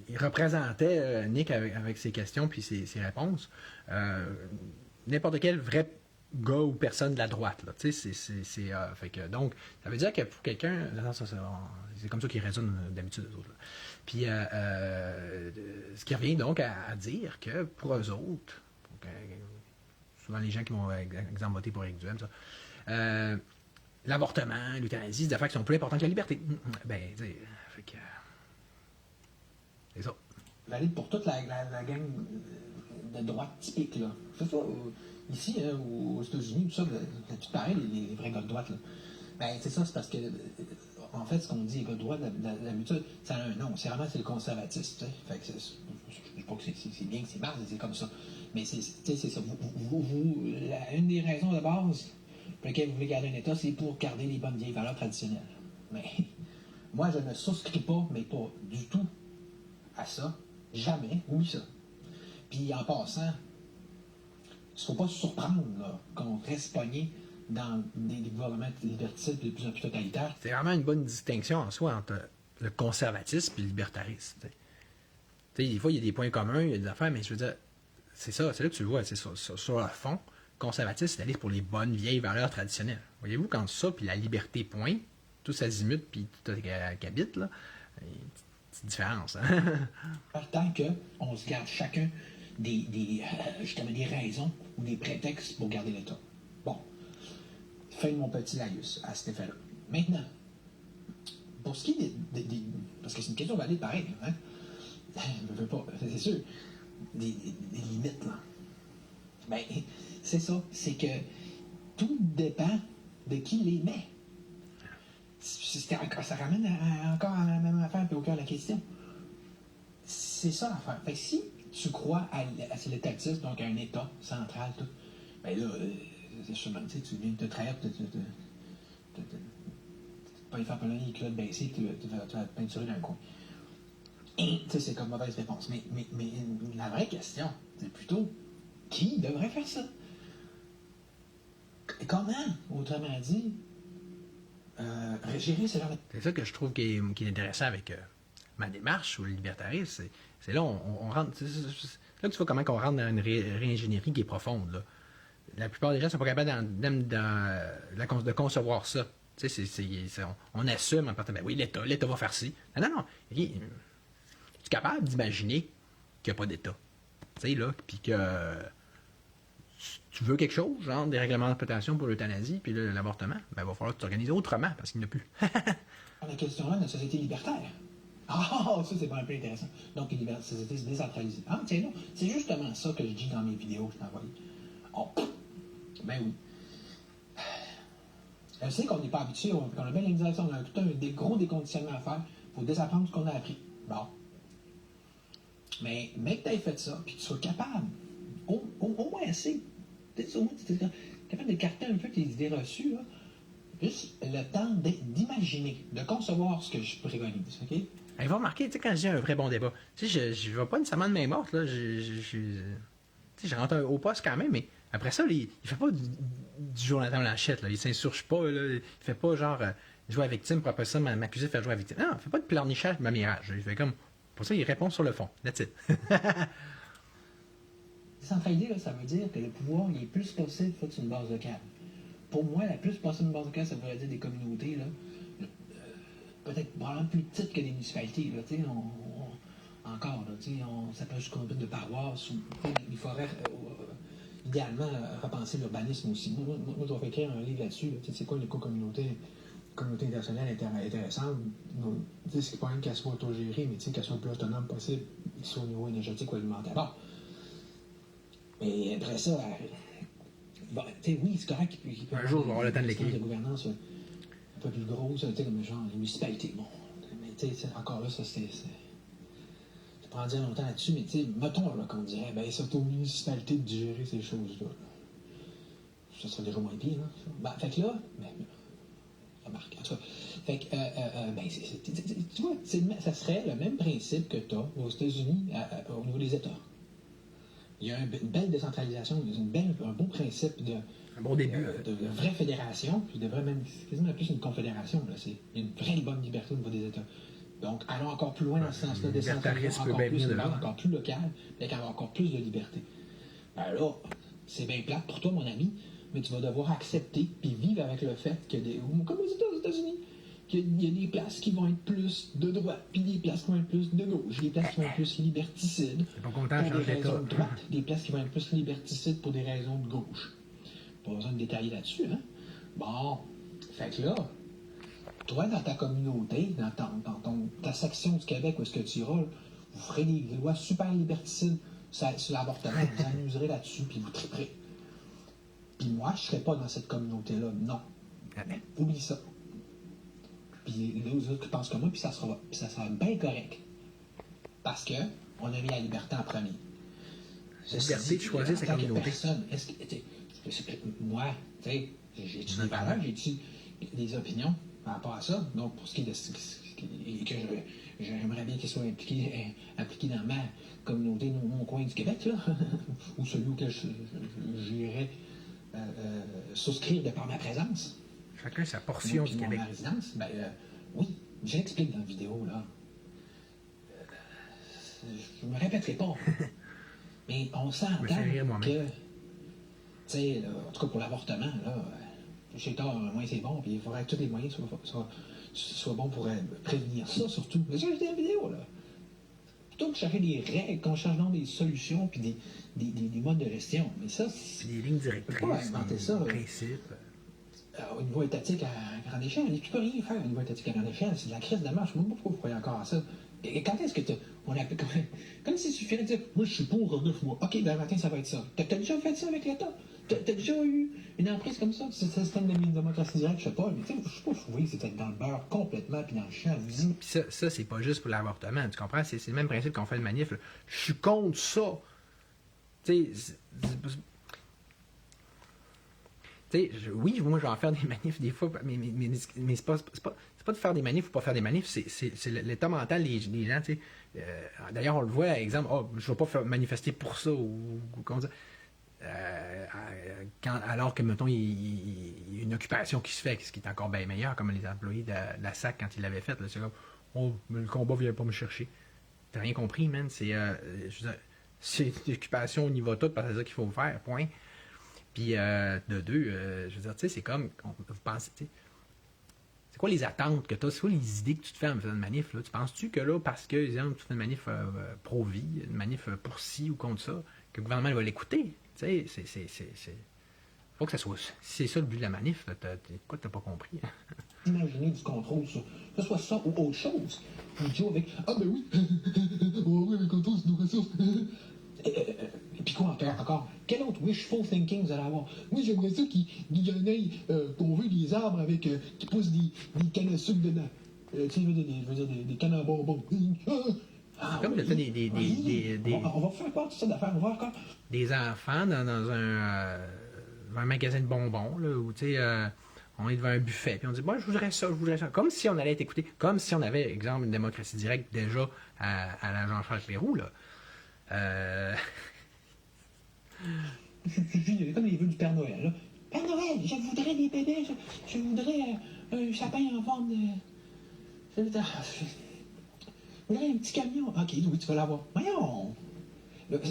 Speaker 1: il représentait Nick avec ses questions puis ses réponses. N'importe quel vrai gars ou personne de la droite. Là. Tu sais, fait que, donc, ça veut dire que pour quelqu'un, c'est comme ça qu'ils raisonnent d'habitude, eux autres. Là. Puis, ce qui revient donc à dire que pour eux autres, souvent les gens qui vont, exemple, voter pour Éric Duhem, ça, l'avortement, l'euthanasie, c'est des affaires qui sont plus importantes que la liberté. Ben, tu sais, fait que... c'est ça.
Speaker 2: Valide pour toute la gang de droite typique, là. C'est ça, ici, aux États-Unis, tout ça, tout pareil, les vrais gars de droite, là. Ben, c'est ça, c'est parce que, en fait, ce qu'on dit, les gars de droite, d'habitude, ça a un nom. C'est vraiment, c'est le conservatisme, tu sais. Fait que je dis pas que c'est bien, que c'est mal, c'est comme ça. Mais c'est ça. Une des raisons de base pour lesquelles vous voulez garder un État, c'est pour garder les bonnes vieilles valeurs traditionnelles. Mais moi, je ne souscris pas, mais pas du tout, à ça. Jamais. Oui, ça. Puis en passant, il ne faut pas se surprendre là, qu'on reste pogné dans des gouvernements liberticides de plus en plus totalitaires.
Speaker 1: C'est vraiment une bonne distinction en soi entre le conservatisme et le libertarisme. Tu sais, des fois, il y a des points communs, il y a des affaires, mais je veux dire, c'est ça, c'est là que tu le vois, c'est sur le fond. Conservatisme, c'est d'aller pour les bonnes vieilles valeurs traditionnelles. Voyez-vous, quand ça, puis la liberté point, tout s'azimute, puis tout qu'habite, là, c'est différence. Hein?
Speaker 2: Tant qu'on se garde chacun justement des raisons ou des prétextes pour garder l'État. Bon, fin de mon petit laïus à cet effet-là. Maintenant, pour ce qui est des parce que c'est une question valide pareil, hein? Je veux pas, c'est sûr, des limites, là. Ben, c'est ça, c'est que tout dépend de qui les met. Ça ramène encore à la même affaire, puis au cœur de la question. C'est ça l'affaire. Fait que si tu crois à l'étatisme, donc à un État central, tout, ben là, c'est sûrement, tu viens de te trahir, pas y faire polonner les culottes baissées, tu vas te peinturer dans un coin. Et, tu sais, c'est comme mauvaise réponse. Mais la vraie question, c'est plutôt qui devrait faire ça? Comment, autrement dit, gérer ce genre de...
Speaker 1: C'est ça que je trouve qui est intéressant avec ma démarche ou le libertarisme. C'est là on rentre. C'est là que tu vois comment on rentre dans une réingénierie qui est profonde. Là. La plupart des gens ne sont pas capables de concevoir ça. Tu sais, on assume en partant, ben oui, l'État va faire ci. Non. Tu es capable d'imaginer qu'il n'y a pas d'État. Tu sais, là, puis que tu veux quelque chose, genre des réglementations pour l'euthanasie, puis l'avortement, ben il va falloir que tu t'organises autrement, parce qu'il n'y en a plus.
Speaker 2: La question-là, notre société libertaire. Ah, ça, c'est pas un peu intéressant. Donc, une société décentralisée. Ah, tiens, non, c'est justement ça que je dis dans mes vidéos que je t'envoie. Oh, ben oui. Je sais qu'on n'est pas habitué, qu'on a bien l'indication, on a tout des gros déconditionnements à faire. Il faut désapprendre ce qu'on a appris. Bon. Mais que tu aies fait ça, puis que tu sois capable, au moins assez, peut-être au moins tu es capable d'écarter un peu tes idées reçues, là. Juste le temps d'imaginer, de concevoir ce que je préconise, OK?
Speaker 1: Il va remarquer, tu sais, quand j'ai un vrai bon débat, tu sais, je ne vais pas nécessairement de main morte, là, je rentre au poste quand même, mais après ça, il fait pas du Jonathan Blanchette, là, il s'insurge pas, là, il fait pas genre jouer à victime pour après ça m'accuser de faire jouer à victime. Non, il fait pas de pleurnichage de ma mirage. Il fait comme, pour ça, il répond sur le fond. That's it.
Speaker 2: Décentralisé, là, ça veut dire que le pouvoir, il est plus possible une fois que c'est une base locale. Pour moi, la plus possible une base locale, ça voudrait dire des communautés, là, peut-être probablement plus petites que des municipalités, là, tu sais, encore, là, tu sais, ça peut juste conduire de paroisses, il faudrait idéalement repenser l'urbanisme aussi. Moi, je vais faire écrire un livre là-dessus, là, tu sais, c'est quoi l'éco-communauté? communauté internationale intéressante, c'est pas même qu'elle soit autogérée, mais qu'elle soit le plus autonome possible, soit au niveau énergétique ou alimentaire. Bon. Mais après ça, bon, oui, c'est correct qu'il peut
Speaker 1: un jour, on va avoir le temps de l'écrire.
Speaker 2: de gouvernance un peu plus grosse, comme genre les municipalités. Bon, mais encore là, ça c'est. Je prends dire longtemps là-dessus, mais mettons là, qu'on dirait, ben c'est aux municipalités de gérer ces choses-là. Ça serait déjà moins pire, hein? Ben, fait que là, remarque, en tout cas, fait que, tu vois, ça serait le même principe que tu as aux États-Unis au niveau des États. Il y a une belle décentralisation, un beau principe
Speaker 1: un bon début.
Speaker 2: De vraie fédération, puis de même quasiment plus une confédération. Il y a une vraie bonne liberté au niveau des États. Donc, allons encore plus loin dans ce sens-là, décentralisation encore plus local, avec encore plus de liberté. Ben là, c'est bien plate pour toi, mon ami, mais tu vas devoir accepter puis vivre avec le fait que, comme aux États-Unis, qu'il y a des places qui vont être plus de droite, puis des places qui vont être plus de gauche, des places qui vont être plus liberticides
Speaker 1: pour des
Speaker 2: raisons de droite, des places qui vont être plus liberticides pour des raisons de gauche. Pas besoin de détailler là-dessus, hein? Bon, fait que là, toi, dans ta communauté, dans ta section du Québec où est-ce que tu iras, vous ferez des lois super liberticides sur l'avortement, vous amuserez là-dessus, puis vous triperez. Puis moi, je ne serais pas dans cette communauté-là, non. Oublie ça. Puis les autres qui pensent comme moi, puis ça sera bien correct. Parce qu'on a mis la liberté en premier.
Speaker 1: La liberté de choisir sa communauté.
Speaker 2: Personne, moi, tu sais, j'ai-tu des valeurs, j'ai-tu des opinions par rapport à ça? Donc, pour ce qui est de que j'aimerais bien qu'il soit appliqué dans ma communauté, mon coin du Québec, là, ou celui auquel j'irais souscrire de par ma présence.
Speaker 1: Chacun sa portion du Québec.
Speaker 2: Ma résidence, oui, j'explique dans la vidéo, là. Je me répéterai pas. Mais on s'entend que, tu sais, en tout cas pour l'avortement, là, chez tard, moins c'est bon, puis il faudrait que tous les moyens soient bons pour prévenir ça, surtout. Mais ça, j'ai dit dans la vidéo, là. Plutôt que de chercher des règles, qu'on cherche donc des solutions, puis des modes de gestion. Mais ça,
Speaker 1: puis des lignes directrices, des principes.
Speaker 2: Au niveau étatique à grande échelle, tu peux rien faire au niveau étatique à grande échelle. C'est de la crise de marche. Je ne sais pas pourquoi vous croyez encore à ça. Et quand est-ce que on appelle comme si il suffirait de dire moi je suis pour 9 mois. OK, ben le matin ça va être ça. T'as déjà fait ça avec l'État? T'as déjà eu une emprise comme ça? C'est un système de démocratie directe, je sais pas. Mais tu sais, je sais pas, oui, c'est peut-être dans le beurre complètement puis dans le champ.
Speaker 1: Puis ça, c'est pas juste pour l'avortement. Tu comprends? C'est le même principe qu'on fait le manif. Là. Je suis contre ça. Tu sais, oui, moi, je vais en faire des manifs des fois, mais c'est pas de faire des manifs ou pas faire des manifs, c'est l'état mental des gens, tu sais. D'ailleurs, on le voit, par exemple, je ne vais pas manifester pour ça, ou comment dire, alors que, mettons, il y a une occupation qui se fait, ce qui est encore bien meilleur, comme les employés de la SAC quand ils l'avaient fait, là, c'est comme, mais le combat vient pas me chercher. T'as rien compris, man, c'est une occupation, on y va tout, parce que c'est ça qu'il faut faire, point. Puis, de deux, je veux dire, tu sais, c'est comme, vous pensez, tu sais, c'est quoi les attentes que tu as, c'est quoi les idées que tu te fais en faisant une manif, là? Tu penses-tu que là, parce que, exemple, tu fais une manif pro-vie, une manif pour ci ou contre ça, que le gouvernement va l'écouter? Tu sais, faut que ça soit, si c'est ça le but de la manif, là, quoi t'as pas compris?
Speaker 2: Imaginez du contrôle sur, que ce soit ça ou autre chose. Ou Joe avec, ah ben oui, on va avoir le contrôle sur nos ressources. Et puis quoi encore? Quel autre wishful thinking vous allez avoir? Moi, j'aimerais ça qu'il y en ait qu'on veut des arbres avec qui poussent des cannes à sucre dedans. Tu sais, je veux dire des cannes à bonbons.
Speaker 1: Comme le fait
Speaker 2: on va faire quoi tout ça d'affaires? On va encore...
Speaker 1: Des enfants dans un magasin de bonbons, là, où, tu sais, on est devant un buffet, puis on dit, moi, je voudrais ça. Comme si on allait être écouté. Comme si on avait, exemple, une démocratie directe déjà à la Jean-Charles Cléroux, là.
Speaker 2: Comme les vœux du Père Noël. Là. Père Noël, je voudrais des bébés, je voudrais un sapin en forme de. Je voudrais un petit camion. Ok, oui, tu vas l'avoir. Voyons!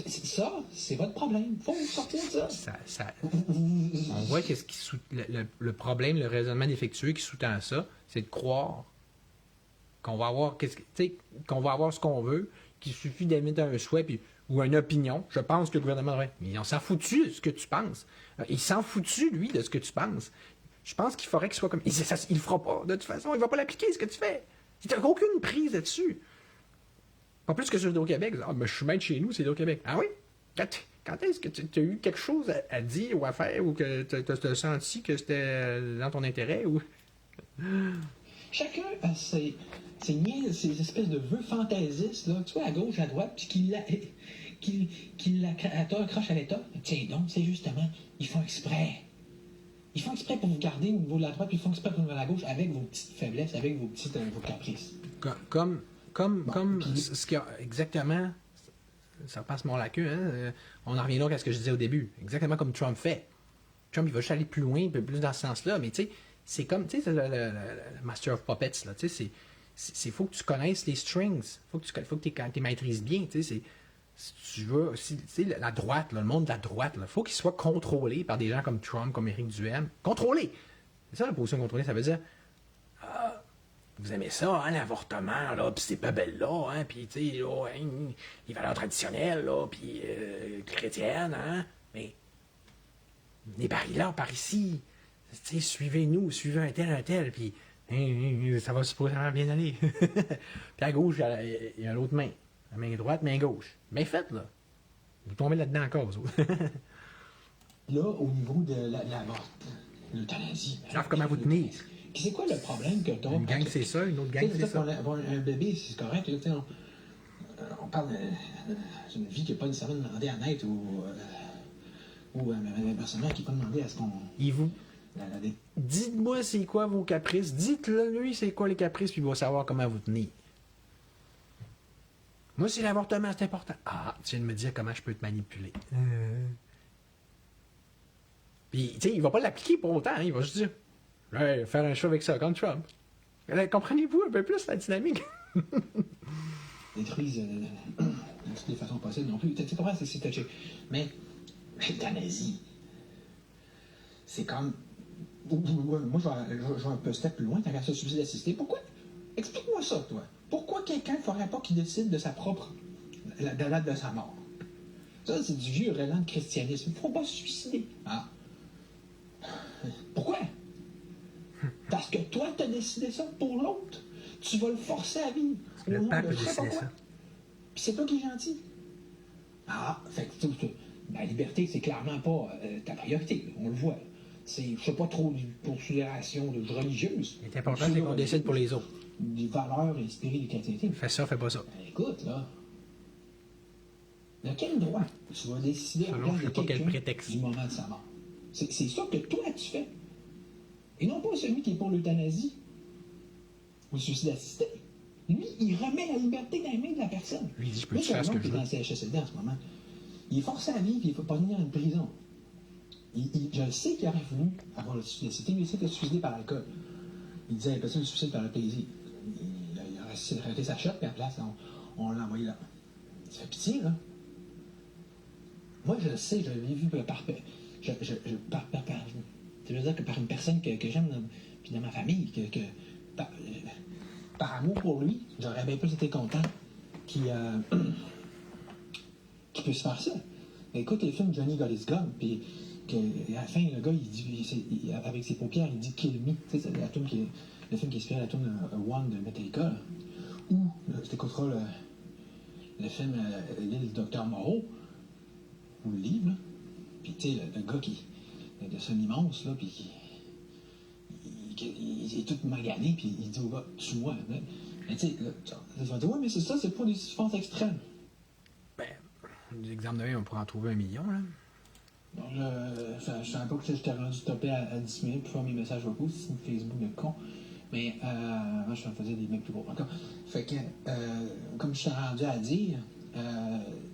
Speaker 2: Ça, c'est votre problème. Faut sortir de ça.
Speaker 1: On voit qu'est-ce qui le problème, le raisonnement défectueux qui sous-tend ça, c'est de croire qu'on va avoir qu'on va avoir ce qu'on veut, qu'il suffit d'émettre un souhait ou une opinion. Je pense que le gouvernement devrait. Mais on s'en foutu de ce que tu penses. Il s'en foutu, lui, de ce que tu penses. Je pense qu'il faudrait qu'il soit comme... Il le fera pas. De toute façon, il va pas l'appliquer, ce que tu fais. Il n'a aucune prise là-dessus. Pas plus que sur Hydro-Québec. Ah, mais je suis maître chez nous, c'est Hydro-Québec. Ah oui? Quand est-ce que tu as eu quelque chose à dire ou à faire ou que tu as senti que c'était dans ton intérêt ou...
Speaker 2: Chacun a ses espèces de vœux fantaisistes, là, tu vois, à gauche, à droite, puis qu'il accroche à l'État. Tiens donc, c'est justement, ils font exprès. Ils font exprès pour vous garder au niveau de la droite, puis ils font exprès pour vous à la gauche, avec vos petites faiblesses, avec vos caprices.
Speaker 1: Comme ce qu'il y a exactement... Ça passe mon lacune, hein? On en revient donc à ce que je disais au début. Exactement comme Trump fait. Trump, il va juste aller plus loin, un peu plus dans ce sens-là, mais tu sais, c'est comme, tu sais, le Master of Puppets, là, tu sais, c'est faut que tu connaisses les strings, faut que tu maîtrises bien, tu sais, si tu veux, la droite, là, le monde de la droite, il faut qu'il soit contrôlé par des gens comme Trump, comme Éric Duhaime. Contrôlé! C'est ça la position contrôlée, ça veut dire, vous aimez ça, hein, l'avortement, là, pis ces pebelles-là, hein, pis, tu sais, là, hein, les valeurs traditionnelles, là, pis chrétiennes, hein, mais venez par par ici, tu sais, suivez-nous, suivez un tel, puis ça va supposément bien aller. Puis à gauche, il y a l'autre main. La main droite, main gauche. Bien faite, là. Vous tombez là-dedans encore, vous autres.
Speaker 2: Là, au niveau de l'euthanasie...
Speaker 1: Ils savent comment vous tenir.
Speaker 2: C'est quoi le problème que tu as?
Speaker 1: Une gang, c'est ça, une autre gang, c'est ça.
Speaker 2: Un bébé, c'est correct. Là, on parle d'une vie qui n'a pas nécessairement demandé à naître ou un personnage qui n'a pas demandé à ce qu'on...
Speaker 1: Il vous... Dites-moi c'est quoi vos caprices. Dites-le lui c'est quoi les caprices, puis il va savoir comment vous tenir. Moi, c'est l'avortement, c'est important. Ah, tu viens de me dire comment je peux te manipuler. Puis, tu sais, il va pas l'appliquer pour autant, hein, il va juste dire ouais, faire un show avec ça, comme Trump. Comprenez-vous un peu plus la dynamique?
Speaker 2: Détruisent de toutes les façons possibles non plus. Tu comprends, c'est touché. Mais l'euthanasie, c'est comme... Moi, je vais un peu step plus loin, tant qu'à ça, suicide assisté. Pourquoi? Explique-moi ça, toi. Pourquoi quelqu'un ne ferait pas qu'il décide de sa propre... la date de sa mort? Ça, c'est du vieux relent de christianisme. Il ne faut pas se suicider. Ah. Pourquoi? Parce que toi, tu as décidé ça pour l'autre. Tu vas le forcer à vivre.
Speaker 1: Le pape a décidé ça.
Speaker 2: Puis c'est toi qui es gentil. Ah, fait que la liberté, c'est clairement pas ta priorité. On le voit. Je sais pas trop de considération religieuse.
Speaker 1: Ce qui est important, c'est qu'on décide pour les autres.
Speaker 2: Des valeurs inspirées du chrétienté.
Speaker 1: Fais ça, fais pas ça.
Speaker 2: Écoute, là. De quel droit tu vas décider
Speaker 1: selon
Speaker 2: en place de quelqu'un
Speaker 1: du
Speaker 2: moment de sa mort? C'est ça que toi, tu fais. Et non pas celui qui est pour l'euthanasie ou le suicide assisté. Lui, il remet la liberté dans les mains de la personne.
Speaker 1: Lui, il dit, je peux faire ce que je veux.
Speaker 2: Dans le CHSLD en ce moment. Il est forcé à vivre, il ne faut pas venir à une prison. Je sais qu'il aurait voulu avoir le suicide assisté, mais il sait qu'il est suicidé par l'alcool. Il disait, il appelle ça le suicide par le plaisir. Il a arrêté sa shot, puis à la place, on l'a envoyé là. Ça fait pitié, là. Moi, je le sais, je l'ai vu je veux dire que par une personne que j'aime puis dans ma famille, par amour pour lui, j'aurais bien plus été content qu'il puisse faire ça. Écoute le film Johnny Got His Gun, puis à la fin, le gars, il dit, avec ses paupières, il dit Kill Me. Tu sais, c'est le film qui est inspiré de la tune One de Metallica. Là. Ou, tu écouteras le film L'île du Docteur Moreau, ou le livre, là. Puis, tu sais, le gars de son immense, là, puis il est tout magané, puis il dit au gars, tue-moi. Mais tu sais, tu vas dire, ouais, mais c'est ça, c'est pas des souffrances extrêmes.
Speaker 1: Ben, des exemples de même, on pourrait en trouver 1 million, là.
Speaker 2: Donc, je savais pas que je t'ai rendu topé à 10 minutes pour faire mes messages vocaux, c'est une Facebook de con. Mais, moi, je faisais des mecs plus gros encore. Fait que, comme je t'ai rendu à dire,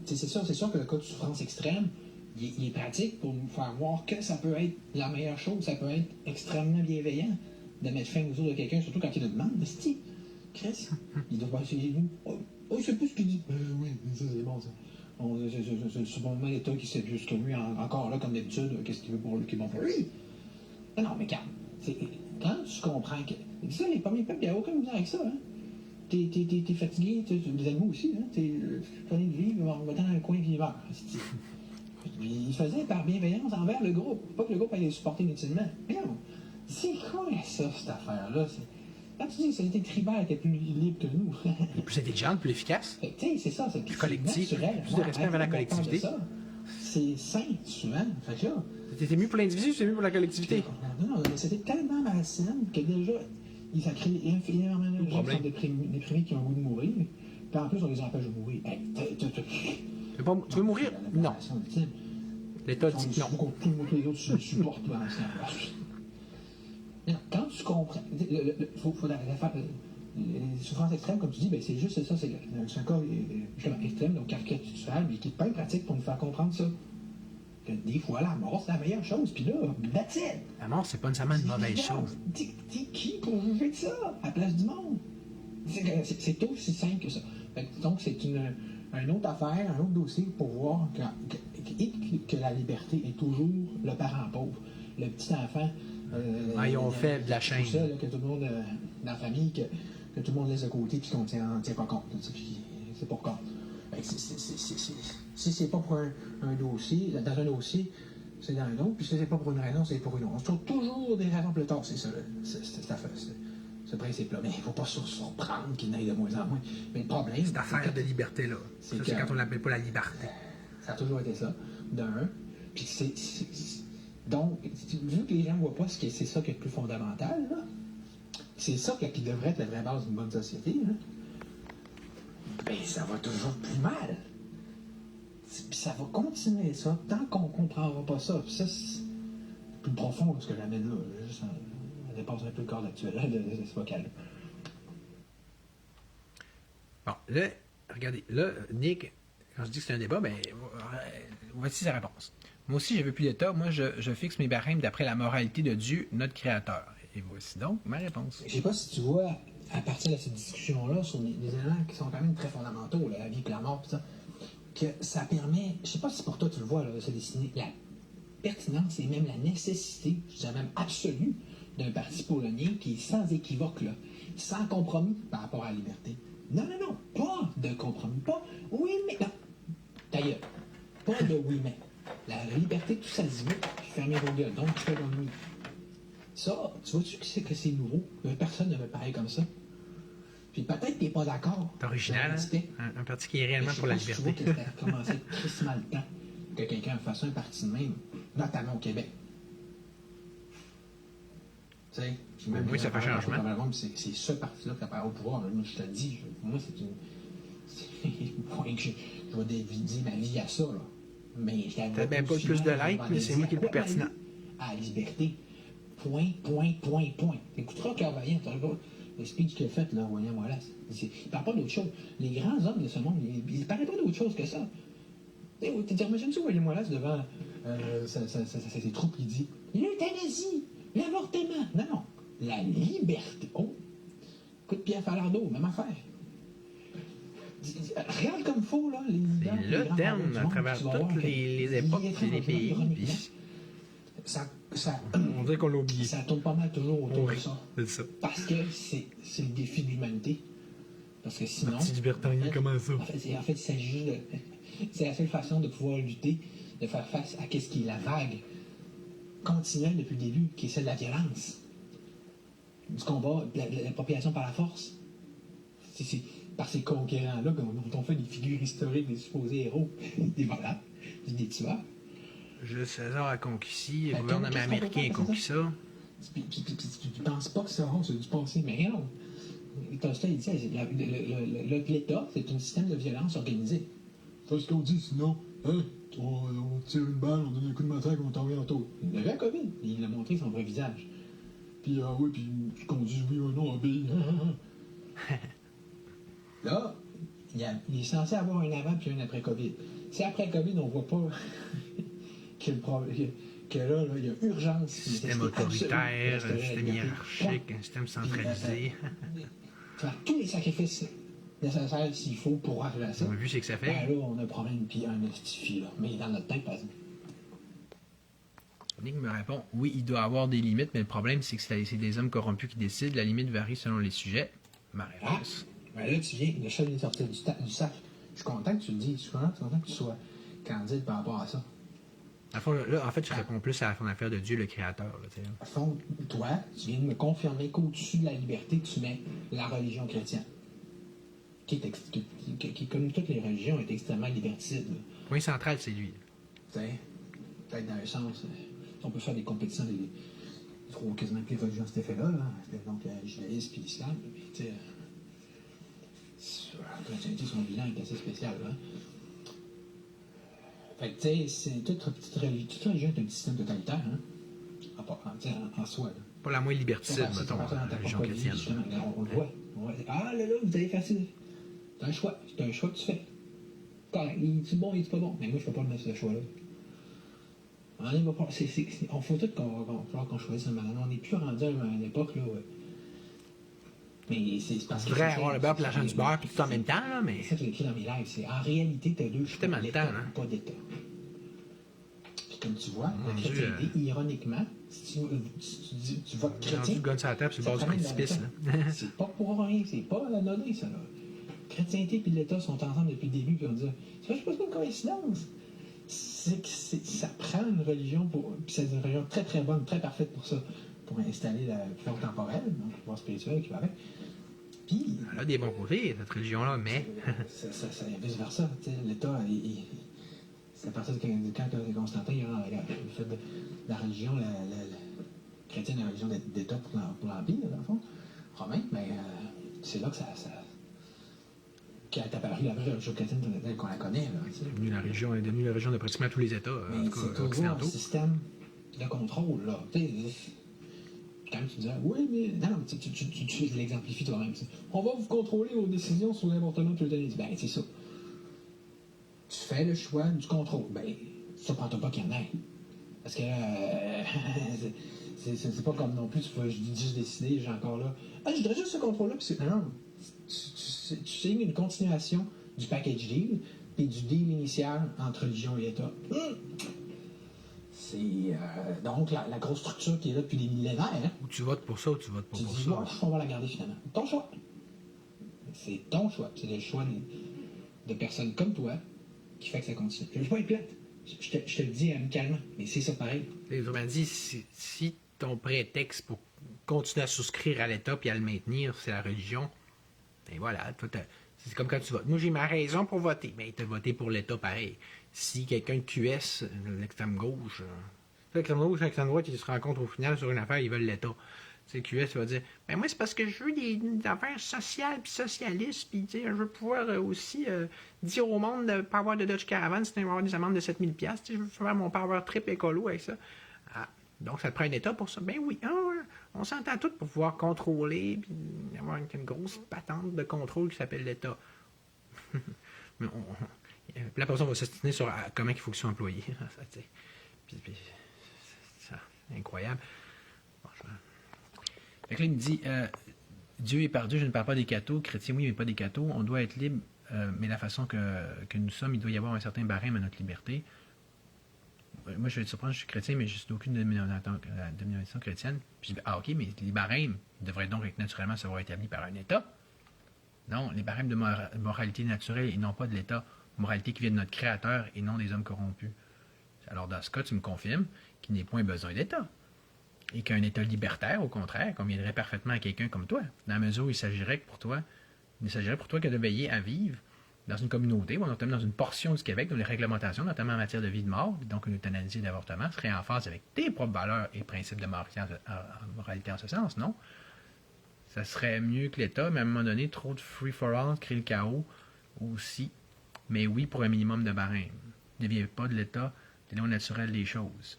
Speaker 2: c'est sûr que le cas de souffrance extrême, il est pratique pour nous faire voir que ça peut être la meilleure chose, ça peut être extrêmement bienveillant de mettre fin aux autres de quelqu'un, surtout quand il le demande. Mais c'est Chris, il doit pas essayer nous. Oh, je sais pas ce qu'il dit. Oui, ça c'est bon ça. C'est sûrement l'État qui sait plus que lui, encore là, comme d'habitude, qu'est-ce qu'il veut pour lui, qui est bon pour lui. Non, mais quand tu comprends que. Ça, les premiers peuples, il n'y a aucun misère avec ça, hein. T'es fatigué, les animaux aussi, hein. T'es prenez de vivre, on va dans le coin puis il meurt. Il faisait par bienveillance envers le groupe. Pas que le groupe allait le supporter inutilement. Mais non. C'est quoi ça, cette affaire-là? Quand tu dis que c'est tribal qui est plus libre que nous.
Speaker 1: Et plus intelligente, plus efficace.
Speaker 2: Tu sais, c'est ça, c'est
Speaker 1: Plus collectif,
Speaker 2: naturel.
Speaker 1: plus de respect envers la collectivité.
Speaker 2: C'est sain, souvent. Fait que là,
Speaker 1: C'était mieux pour l'individu, c'est mieux pour la collectivité.
Speaker 2: non, c'était tellement malsain que déjà, ça crée énormément de gens qui sont déprimés qui ont le goût de mourir. Puis en plus, on les empêche de mourir. Hey,
Speaker 1: Tu veux mourir? Non. L'État dit non.
Speaker 2: Tous les autres se supportent pendant ce temps-là. Non, quand tu comprends, faut la faire. Les souffrances extrêmes, comme tu dis, ben, c'est juste ça. C'est un cas justement extrême, donc caricatural, mais qui est pas pratique pour nous faire comprendre ça. Que des fois, la mort, c'est la meilleure chose. Puis là, that's it.
Speaker 1: La mort, c'est pas nécessairement une mauvaise chose.
Speaker 2: T'es qui pour juger de ça à la place du monde? C'est aussi simple que ça. Donc, c'est une autre affaire, un autre dossier pour voir que la liberté est toujours le parent pauvre. Le petit enfant.
Speaker 1: Ils ont fait de la chaîne.
Speaker 2: Ça, là, que tout le monde, dans la famille, que tout le monde laisse de côté puis qu'on tient pas compte. Puis c'est pour compte. Si c'est pas pour un dossier, dans un dossier, c'est dans un autre, puis si c'est pas pour une raison, c'est pour une autre. On se trouve toujours des raisons plus tard, c'est ça, ce principe-là. Mais il ne faut pas se surprendre qu'il n'aille de moins en moins. Mais le problème.
Speaker 1: Cette affaire de liberté-là. C'est quand on l'appelle pas la liberté.
Speaker 2: Ça a toujours été ça, d'un. Puis donc, vu que les gens ne voient pas c'est ça qui est le plus fondamental, là, c'est ça qui devrait être la vraie base d'une bonne société, là, ben ça va toujours plus mal. Puis ça va continuer ça tant qu'on ne comprendra pas ça. Puis ça, c'est plus profond ce que j'amène là. Ça dépasse un peu le corps actuel de ce vocal.
Speaker 1: Bon, là, regardez, là, Nick, quand je dis que c'est un débat, ben, voici sa réponse. Moi aussi, je veux plus d'État. Moi, je fixe mes barèmes d'après la moralité de Dieu, notre Créateur. Et voici donc ma réponse.
Speaker 2: Je ne sais pas si tu vois, à partir de cette discussion-là, sur des éléments qui sont quand même très fondamentaux, là, la vie et la mort, tout ça, que ça permet, je ne sais pas si pour toi tu le vois, là, se dessiner, la pertinence et même la nécessité, je dirais même absolue, d'un parti polonais qui est sans équivoque, là, sans compromis par rapport à la liberté. Non, pas de compromis, pas oui, mais non. D'ailleurs, pas de oui, mais. La liberté, tout ça se veut, puis fermez vos gueules, donc tu fais l'ennui. Ça, tu vois-tu que c'est nouveau? Personne ne veut parler comme ça. Puis peut-être que tu n'es pas d'accord.
Speaker 1: C'est original, hein? Un parti qui est réellement pour la liberté.
Speaker 2: Je trouve que ça a commencé tristement le temps que quelqu'un fasse un parti de même, notamment au Québec. Tu sais,
Speaker 1: oui, ça fait changement.
Speaker 2: C'est ce parti-là qui apparaît au pouvoir. Là, je te le dis, pour moi, c'est une... je vais dévider ma vie à ça, là. Mais je
Speaker 1: t'as bien pas plus de likes, mais c'est moi qui est le plus pertinent.
Speaker 2: À la liberté. Point. T'écouteras Cœur Vaillant, le speech qu'il a fait, là, William Wallace. Il ne parle pas d'autre chose. Les grands hommes de ce monde, ils ne parlaient pas d'autre chose que ça. Imagine-tu William Wallace devant ses troupes, il dit l'euthanasie, l'avortement. Non, la liberté. Oh, coup de pied à Falardeau, même affaire. Regarde comme il faut, là,
Speaker 1: c'est le terme à travers toutes les époques et les pays. On dirait qu'on l'a oublié.
Speaker 2: Ça tourne pas mal toujours autour de ça.
Speaker 1: C'est ça.
Speaker 2: Parce que c'est le défi de l'humanité. Parce que sinon.
Speaker 1: Petit libertarien, comment ça?
Speaker 2: En fait, il s'agit juste de. C'est la seule façon de pouvoir lutter, de faire face à ce qui est la vague continuelle depuis le début, qui est celle de la violence. Du combat, de l'appropriation par la force. C'est par ces conquérants-là dont on fait des figures historiques des supposés héros, des voleurs, des tueurs.
Speaker 1: Jules César a conquis ici, le gouvernement américain a conquis ça.
Speaker 2: Puis tu penses pas que ça c'est du passé, mais rien. Tolstoï, il disait, l'État, c'est un système de violence organisé. C'est ce qu'on dit, sinon, hein, on tire une balle, on donne un coup de matraque, on t'envoie en taux. Il avait un COVID, il l'a montré son vrai visage. Puis, oui, puis qu'on dise oui ou non, obéis. Là, il est censé avoir un avant puis un après COVID. Si après COVID, on voit pas que là, il y a urgence.
Speaker 1: Système autoritaire, un système hiérarchique, un système centralisé.
Speaker 2: Faire tous les sacrifices nécessaires s'il faut pour arriver à ça.
Speaker 1: On a vu c'est que ça fait.
Speaker 2: Ben là, on a un problème puis un estifie, là. Mais dans notre tête, par exemple.
Speaker 1: Nick me répond, oui, il doit avoir des limites, mais le problème, c'est que c'est des hommes corrompus qui décident. La limite varie selon les sujets. Ma réponse.
Speaker 2: Ben là, tu viens, le chef vient de sortir du sac. Je suis content que tu le dises. Je suis content que tu sois candide par rapport à ça.
Speaker 1: À fond, là, en fait, tu réponds plus à ton affaire de Dieu, le Créateur. Là, tu sais.
Speaker 2: À fond, toi, tu viens de me confirmer qu'au-dessus de la liberté, tu mets la religion chrétienne. Qui, comme toutes les religions, est extrêmement liberticide.
Speaker 1: Le point central, c'est lui.
Speaker 2: Tu sais, peut-être dans un sens, on peut faire des compétitions, il faut quasiment que les religions cet effet-là, là. Donc le judaïsme et l'islam, mais tu sais, la chrétienté, son bilan est assez spécial. Là. Fait que, tu sais, c'est toute religion est un système totalitaire, hein, en soi. Là.
Speaker 1: Pas la moins liberticide,
Speaker 2: Si
Speaker 1: mettons,
Speaker 2: tu prends ça dans
Speaker 1: la
Speaker 2: ta
Speaker 1: religion
Speaker 2: propre vie,
Speaker 1: chrétienne.
Speaker 2: justement, là, on le voit. Ah là, vous allez faire ça. C'est un choix. C'est un choix que tu fais. Correct. Il est bon, il est pas bon. Mais moi, je ne peux pas le mettre ce choix-là. On faut tout qu'on choisisse un moment. On n'est plus rendu à une époque, là, ouais. Mais c'est parce
Speaker 1: Tu
Speaker 2: que.
Speaker 1: devrais avoir le beurre et l'argent du beurre, puis tout en même temps, là, mais.
Speaker 2: C'est ça que j'ai écrit dans mes lives. C'est en réalité, tu as deux choix.
Speaker 1: Tellement de
Speaker 2: L'État
Speaker 1: temps, hein.
Speaker 2: ou pas d'État. Puis comme tu vois,
Speaker 1: Mon
Speaker 2: la
Speaker 1: Dieu,
Speaker 2: chrétienté, ironiquement, si tu votes
Speaker 1: J'ai rendu
Speaker 2: chrétien.
Speaker 1: le gun sur la table sur le bord du précipice.
Speaker 2: C'est pas pour rien, c'est pas anodin, ça, là. Chrétienté et l'État sont ensemble depuis le début, puis on dit ça, je pense pas une coïncidence. Ça prend une religion, puis c'est une religion très très bonne, très parfaite pour ça, pour installer la pouvoir temporelle, donc le pouvoir spirituel qui va avec. Puis.
Speaker 1: Elle a des bons côtés, cette religion-là, mais.
Speaker 2: ça vice-versa. L'État, c'est à partir de quand Constantin a fait de la religion, la chrétienne, la religion d'État pour l'Empire, dans le fond, romain, mais c'est là que ça qui est apparu la vraie religion chrétienne telle qu'on la connaît. Là,
Speaker 1: est devenue la religion de pratiquement tous les États,
Speaker 2: mais
Speaker 1: en tout
Speaker 2: c'est
Speaker 1: cas
Speaker 2: toujours
Speaker 1: occidentaux.
Speaker 2: un système de contrôle. Là. Quand tu dis oui, mais non, tu l'exemplifies toi-même. On va vous contrôler vos décisions sur l'avortement et l'euthanasie. Ben, c'est ça. Tu fais le choix du contrôle. Ben, ça prend pas qu'il y en ait. Parce que c'est pas comme non plus, tu peux juste décider, j'ai encore là. Ah, je voudrais juste ce contrôle-là, puis c'est. Non. Tu signes une continuation du package deal et du deal initial entre religion et État. C'est donc la grosse structure qui est là depuis des millénaires. Hein?
Speaker 1: Ou tu votes pour ça ou tu votes pas
Speaker 2: Tu
Speaker 1: pour
Speaker 2: dis,
Speaker 1: ça.
Speaker 2: ouais, on va la garder finalement. Ton choix. C'est ton choix. C'est le choix de personnes comme toi qui fait que ça continue. Je ne veux pas être plate. Je te le dis amicalement, mais c'est ça pareil.
Speaker 1: Autrement dit, si ton prétexte pour continuer à souscrire à l'État et à le maintenir, c'est la religion, ben voilà, toi, c'est comme quand tu votes. Moi, j'ai ma raison pour voter, mais tu as voté pour l'État pareil. Si quelqu'un de QS, l'extrême gauche, l'extrême gauche et l'extrême droite, ils se rencontrent au final sur une affaire, ils veulent l'État. Tu sais, QS, il va dire, ben moi, c'est parce que je veux des affaires sociales puis socialistes, puis je veux pouvoir aussi dire au monde de ne pas avoir de Dodge Caravan, sinon avoir des amendes de 7000$. Je veux faire mon power trip écolo avec ça. Ah, donc, ça te prend un État pour ça? Ben oui, on s'entend tous pour pouvoir contrôler, puis avoir une grosse patente de contrôle qui s'appelle l'État. Mais la personne va s'ostiner sur comment il faut qu'ils soient employés. Puis, c'est incroyable. Bon, fait que là, il me dit Dieu est par Dieu, je ne parle pas des cathos. Chrétien, oui, mais pas des cathos. On doit être libre, mais la façon que nous sommes, il doit y avoir un certain barème à notre liberté. Moi, je vais te surprendre, je suis chrétien, mais je suis d'aucune dénomination chrétienne. Puis, ok, mais les barèmes devraient donc naturellement se voir établis par un État. Non, les barèmes de moralité naturelle et non pas de l'État. Moralité qui vient de notre Créateur et non des hommes corrompus. Alors, dans ce cas, tu me confirmes qu'il n'est point besoin d'État. Et qu'un État libertaire, au contraire, conviendrait parfaitement à quelqu'un comme toi, dans la mesure où il s'agirait pour toi que de veiller à vivre dans une communauté, ou notamment dans une portion du Québec, dont les réglementations, notamment en matière de vie de mort, donc une euthanasie et d'avortement, seraient en phase avec tes propres valeurs et principes de moralité en ce sens, non? Ça serait mieux que l'État, mais à un moment donné, trop de free-for-all crée le chaos aussi. Mais oui, pour un minimum de barème. Ne viens pas de l'État, des lois naturelles des choses.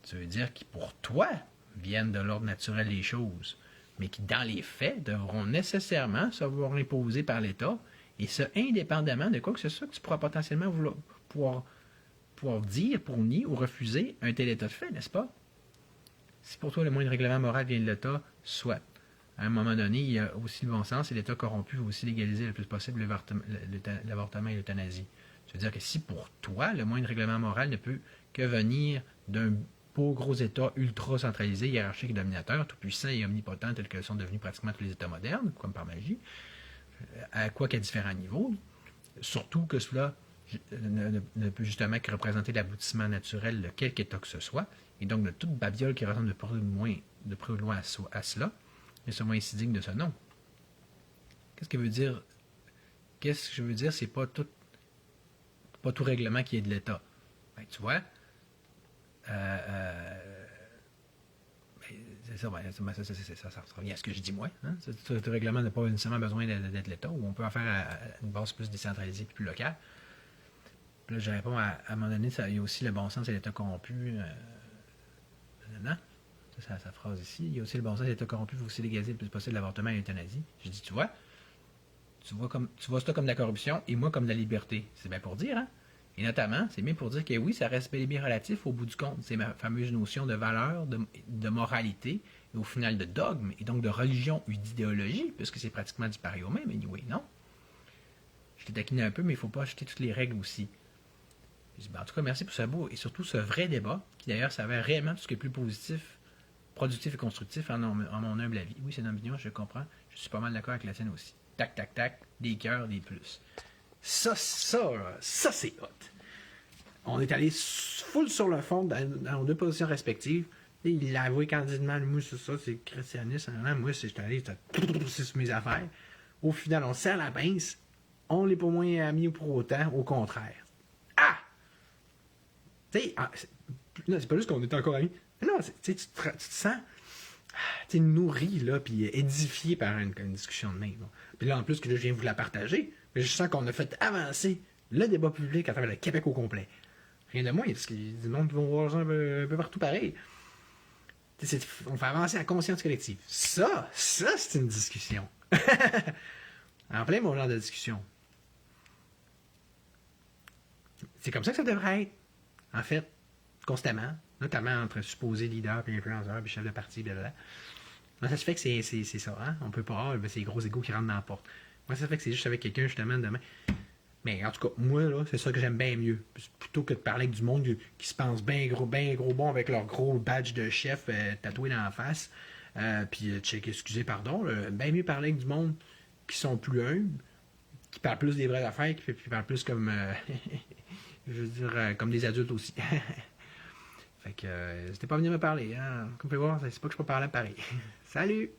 Speaker 1: Ça veut dire que pour toi, viennent de l'ordre naturel des choses, mais qui, dans les faits, devront nécessairement se voir imposés par l'État, et ce, indépendamment de quoi que ce soit que tu pourras potentiellement pouvoir dire pour nier ou refuser un tel état de fait, n'est-ce pas? Si pour toi le moindre règlement moral vient de l'État, soit. À un moment donné, il y a aussi le bon sens et l'État corrompu va aussi légaliser le plus possible l'avortement et l'euthanasie. Ça veut dire que si pour toi, le moindre règlement moral ne peut que venir d'un beau gros État ultra centralisé, hiérarchique et dominateur, tout puissant et omnipotent, tels que sont devenus pratiquement tous les États modernes, comme par magie, à quoi qu'à différents niveaux, surtout que cela ne peut justement que représenter l'aboutissement naturel de quelque état que ce soit, et donc de toute babiole qui ressemble de près ou de loin à cela, n'est seulement ainsi digne de ce nom. Qu'est-ce que veut dire? Qu'est-ce que je veux dire? C'est pas tout règlement qui est de l'État. Ben, tu vois, c'est ça, ça revient à ce que je dis moi. Hein? Tout règlement n'a pas nécessairement besoin d'être l'État, ou on peut en faire à une base plus décentralisée et plus locale. Puis là, je réponds à un moment donné, il y a aussi le bon sens et l'État corrompu. Non? C'est sa phrase ici. Il y a aussi le bon sens et l'État corrompu, il faut aussi légaliser le plus possible l'avortement et l'euthanasie. Je dis, tu vois ça comme de la corruption et moi comme de la liberté. C'est bien pour dire, hein? Et notamment, c'est bien pour dire que oui, ça reste bel et bien relatif au bout du compte. C'est ma fameuse notion de valeur, de moralité, et au final de dogme, et donc de religion ou d'idéologie, puisque c'est pratiquement du pareil au même, anyway, non? Je t'ai taquiné un peu, mais il ne faut pas acheter toutes les règles aussi. Je dis, ben, en tout cas, merci pour ce beau et surtout ce vrai débat, qui d'ailleurs s'avère réellement tout ce qui est plus positif, productif et constructif, en mon humble avis. Oui, c'est une opinion, je comprends. Je suis pas mal d'accord avec la tienne aussi. Tac, tac, tac, des cœurs, des plus. Ça, c'est hot. On est allé full sur le fond dans nos deux positions respectives. Et il l'a avoué candidement, moi, c'est ça, c'est christianisme. Moi, j'étais allé sur mes affaires. Au final, on serre la pince. On n'est pas moins amis pour autant, au contraire. Ah! Tu sais, c'est pas juste qu'on est encore amis. Non, tu te sens nourri, là, puis édifié par une discussion de même. Bon. Puis là, en plus, que là, je viens vous la partager, mais je sens qu'on a fait avancer le débat public à travers le Québec au complet. Rien de moins, parce qu'il y a du monde qui vont voir ça un peu partout pareil. On fait avancer la conscience collective. Ça, c'est une discussion. En plein mon genre de discussion. C'est comme ça que ça devrait être, en fait, constamment, notamment entre supposés leaders, puis influenceurs, puis chefs de parti, blablabla. Moi, ça se fait que c'est ça, hein? On peut pas, c'est les gros égos qui rentrent dans la porte. Moi, ça se fait que c'est juste avec quelqu'un, justement, demain. Mais en tout cas, moi, là, c'est ça que j'aime bien mieux. Plutôt que de parler avec du monde qui se pense bien gros bon avec leur gros badge de chef tatoué dans la face. Puis, excusez, pardon, bien mieux parler avec du monde qui sont plus humbles, qui parlent plus des vraies affaires, qui parlent plus comme, je veux dire, comme des adultes aussi. Fait que, n'hésitez pas à venir me parler. Hein. Comme vous pouvez voir, c'est pas que je peux parler à Paris. Salut!